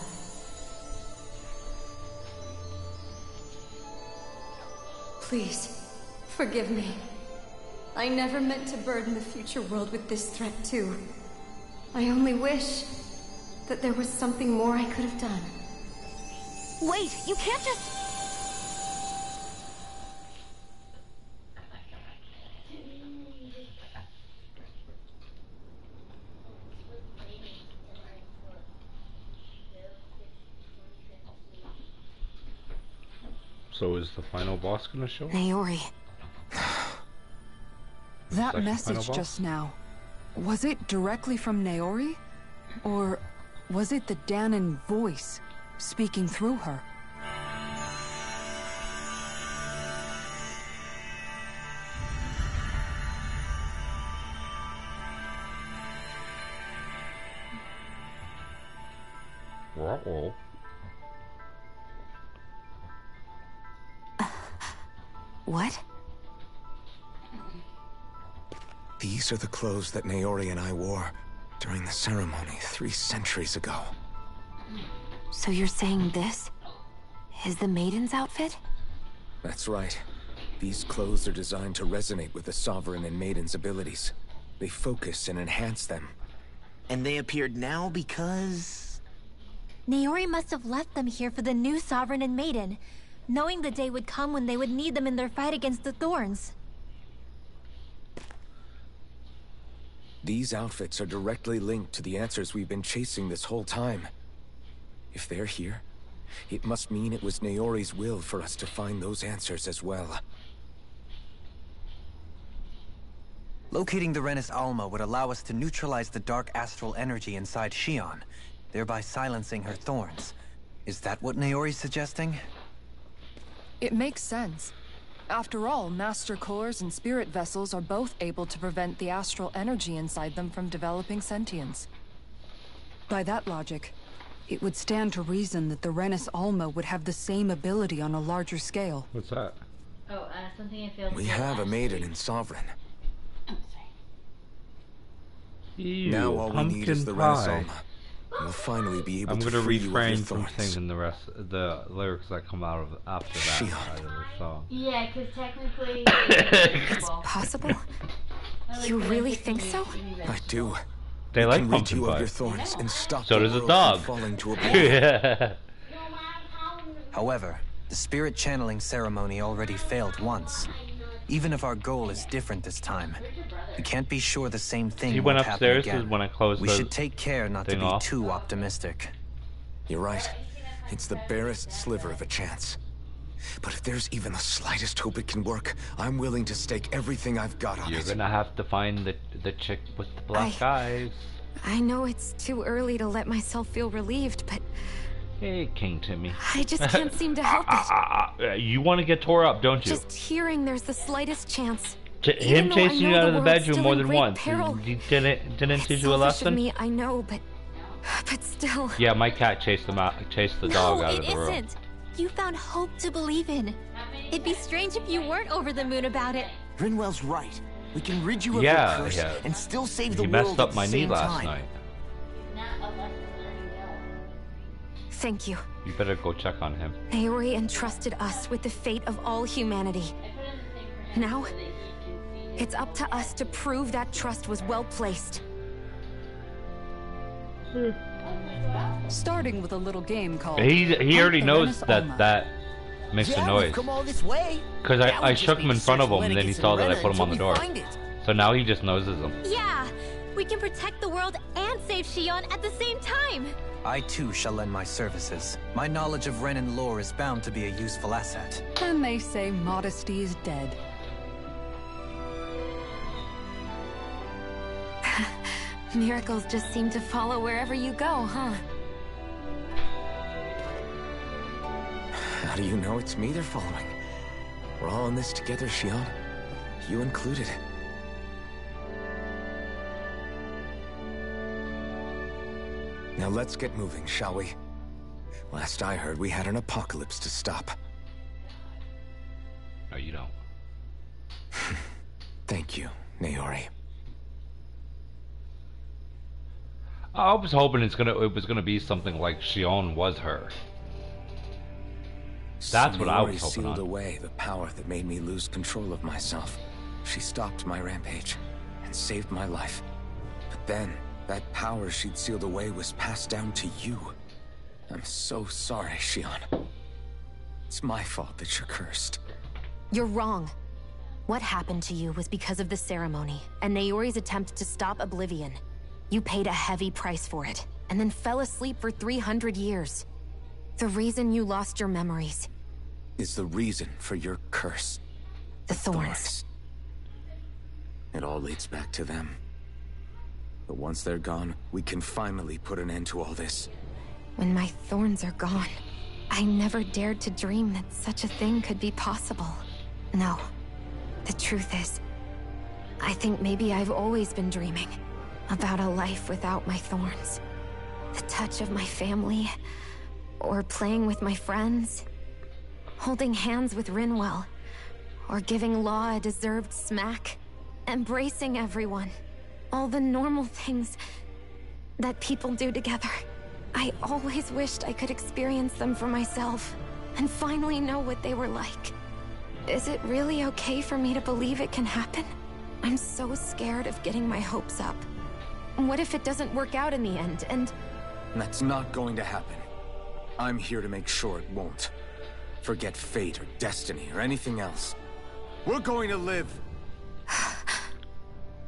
Please, forgive me. I never meant to burden the future world with this threat too. I only wish that there was something more I could have done. Wait, you can't just... So is the final boss gonna show up? Naori. That Second message final boss? just now, was it directly from Naori? Or was it the Danan voice speaking through her? Uh-oh. What? These are the clothes that Naori and I wore during the ceremony 3 centuries ago. So you're saying this is the Maiden's outfit? That's right. These clothes are designed to resonate with the Sovereign and Maiden's abilities. They focus and enhance them. And they appeared now because... Naori must have left them here for the new Sovereign and Maiden, knowing the day would come when they would need them in their fight against the Thorns. These outfits are directly linked to the answers we've been chasing this whole time. If they're here, it must mean it was Naori's will for us to find those answers as well. Locating the Renis Alma would allow us to neutralize the dark astral energy inside Xion, thereby silencing her thorns. Is that what Naori's suggesting? It makes sense. After all, Master Cores and Spirit Vessels are both able to prevent the astral energy inside them from developing sentience. By that logic, it would stand to reason that the Renis Alma would have the same ability on a larger scale. What's that? Oh, something I failed to We do have a last Maiden week. in Sovereign. Oh, sorry. Ew, Now all we need is the pumpkin Renis pie. Alma. We'll finally be able I'm to gonna free you of your refrain from thorns. singing the lyrics that come out of after that Shion. side of the song. Yeah, because technically... It's well, possible? I like You the really basic think so? community I do. They We like can rid pumpkin you of pie. your thorns and stop So the does a world dog. from falling to oblivion. Yeah. However, the spirit channeling ceremony already failed once. Even if our goal is different this time, we can't be sure the same thing He won't went happen upstairs again. when I closed We the should take care not to thing be off. too optimistic. You're right. It's the barest sliver of a chance. But if there's even the slightest hope it can work, I'm willing to stake everything I've got on You're it. gonna have to find the chick with the black eyes. I know it's too early to let myself feel relieved, but Hey, King Timmy. I just can't seem to help it. You want to get tore up, don't you? Just hearing there's the slightest chance. Him Even though I chasing you know out the of the world's bedroom still more in than great once. peril. He didn't teach you a Selfish of lesson? me, I know, but still. Yeah, my cat chased the dog No, out it of the room. isn't. You found hope to believe in. It'd be strange if you weren't over the moon about it. Rinwell's right. We can rid you of Yeah, your curse yeah. and still save the He world messed up at my the knee same last time. night. Thank you. You better go check on him. Naori entrusted us with the fate of all humanity. Now, it's up to us to prove that trust was well placed. Starting with a little game called... He already knows Alma. that makes a Yeah, we've noise. come all this way. Because Now I we just shook need him in to front of search him, and then he Lenegis saw and that I Rena put him on the until door. we find it. So now he just noses him. Yeah, we can protect the world and save Shion at the same time. I too shall lend my services. My knowledge of Renan lore is bound to be a useful asset. And they say modesty is dead. Miracles just seem to follow wherever you go, huh? How do you know it's me they're following? We're all in this together, Shion. You included. Now let's get moving, shall we? Last I heard, we had an apocalypse to stop. No, you don't. Thank you, Naori. I was hoping it was gonna be something like Shion was her. That's what I was Naori hoping sealed on. away the power that made me lose control of myself. She stopped my rampage and saved my life. But then, that power she'd sealed away was passed down to you. I'm so sorry, Shion. It's my fault that you're cursed. You're wrong. What happened to you was because of the ceremony, and Naori's attempt to stop Oblivion. You paid a heavy price for it, and then fell asleep for 300 years. The reason you lost your memories. Is the reason for your curse. The thorns. It all leads back to them. But once they're gone, we can finally put an end to all this. When my thorns are gone, I never dared to dream that such a thing could be possible. No. The truth is, I think maybe I've always been dreaming about a life without my thorns. The touch of my family, or playing with my friends, holding hands with Rinwell, or giving Law a deserved smack, embracing everyone. All the normal things that people do together. I always wished I could experience them for myself, and finally know what they were like. Is it really okay for me to believe it can happen? I'm so scared of getting my hopes up. What if it doesn't work out in the end, and... That's not going to happen. I'm here to make sure it won't. Forget fate or destiny or anything else. We're going to live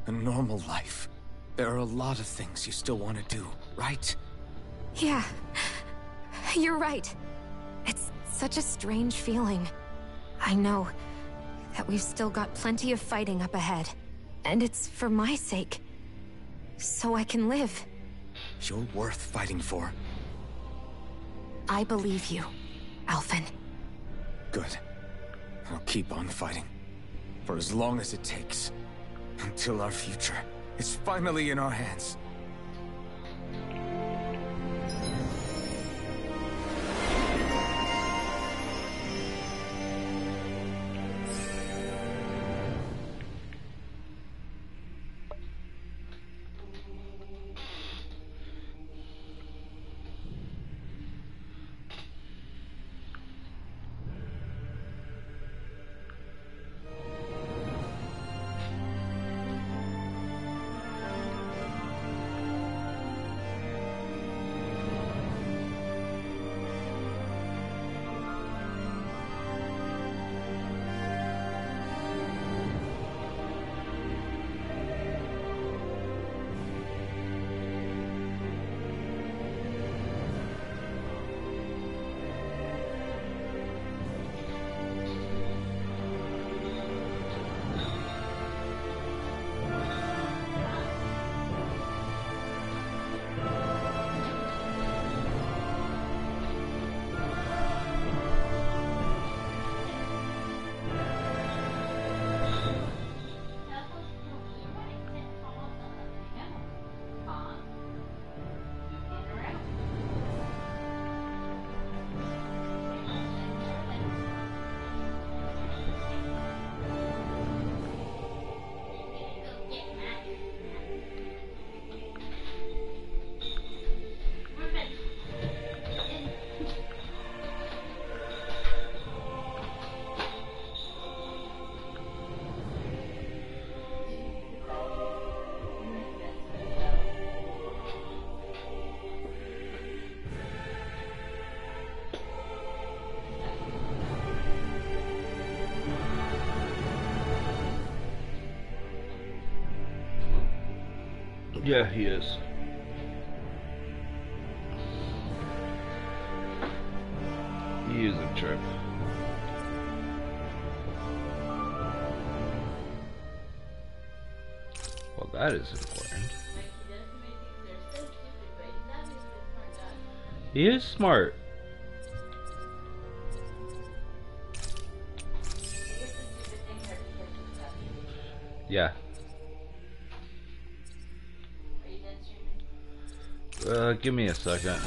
a normal life. There are a lot of things you still want to do, right? Yeah, you're right. It's such a strange feeling. I know that we've still got plenty of fighting up ahead, and it's for my sake, so I can live. You're worth fighting for. I believe you, Alphen. Good. I'll keep on fighting. For as long as it takes. Until our future is finally in our hands. Yeah, he is. He is a trip. Well, that is important. He is smart. Yeah. Give me a second.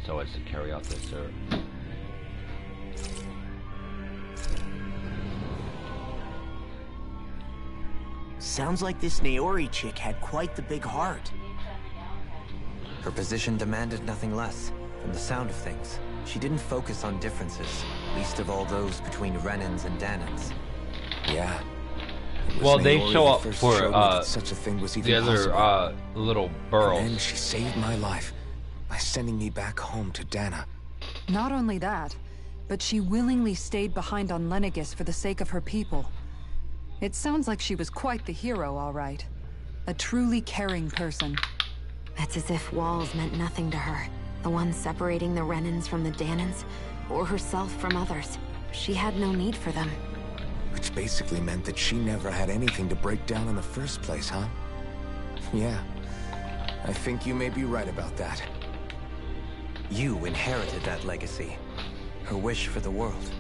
So as to carry out this Sounds like this Naori chick had quite the big heart. Her position demanded nothing less. From the sound of things, she didn't focus on differences, least of all those between Renans and Danans. Yeah. well, they show up for such a thing was even the other possible. little burls. And then she saved my life by sending me back home to Dana. Not only that, but she willingly stayed behind on Lenegis for the sake of her people. It sounds like she was quite the hero, all right. A truly caring person. It's as if walls meant nothing to her. The ones separating the Renans from the Danans, or herself from others. She had no need for them. Which basically meant that she never had anything to break down in the first place, huh? Yeah. I think you may be right about that. You inherited that legacy. Her wish for the world.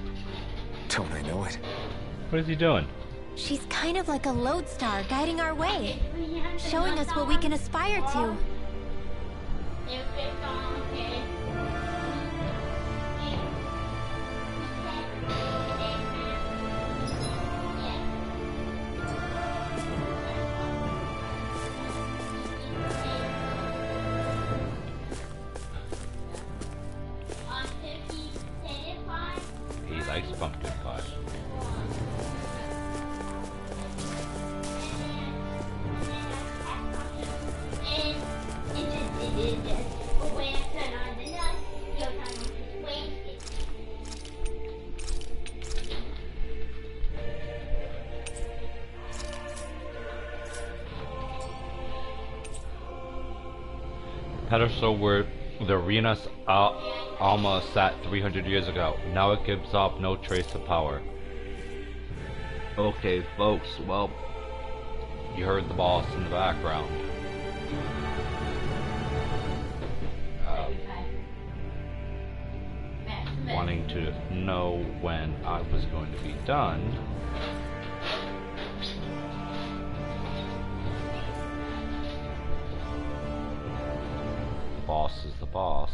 Don't I know it? What is he doing? She's kind of like a lodestar guiding our way, showing us what we can aspire to. He likes pumpkin pie. Pedestal where the Arenas Alma sat 300 years ago. Now it gives off no trace of power. Okay, folks, well, you heard the boss in the background. Wanting to know when I was going to be done. Boss is the boss,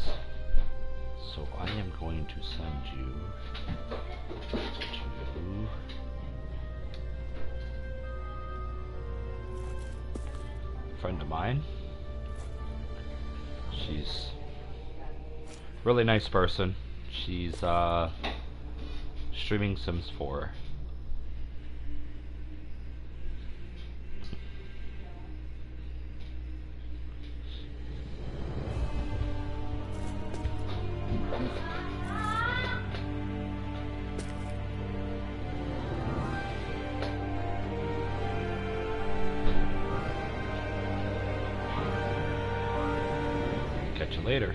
so I am going to send you to a friend of mine. She's a really nice person. She's streaming Sims 4. catch you later.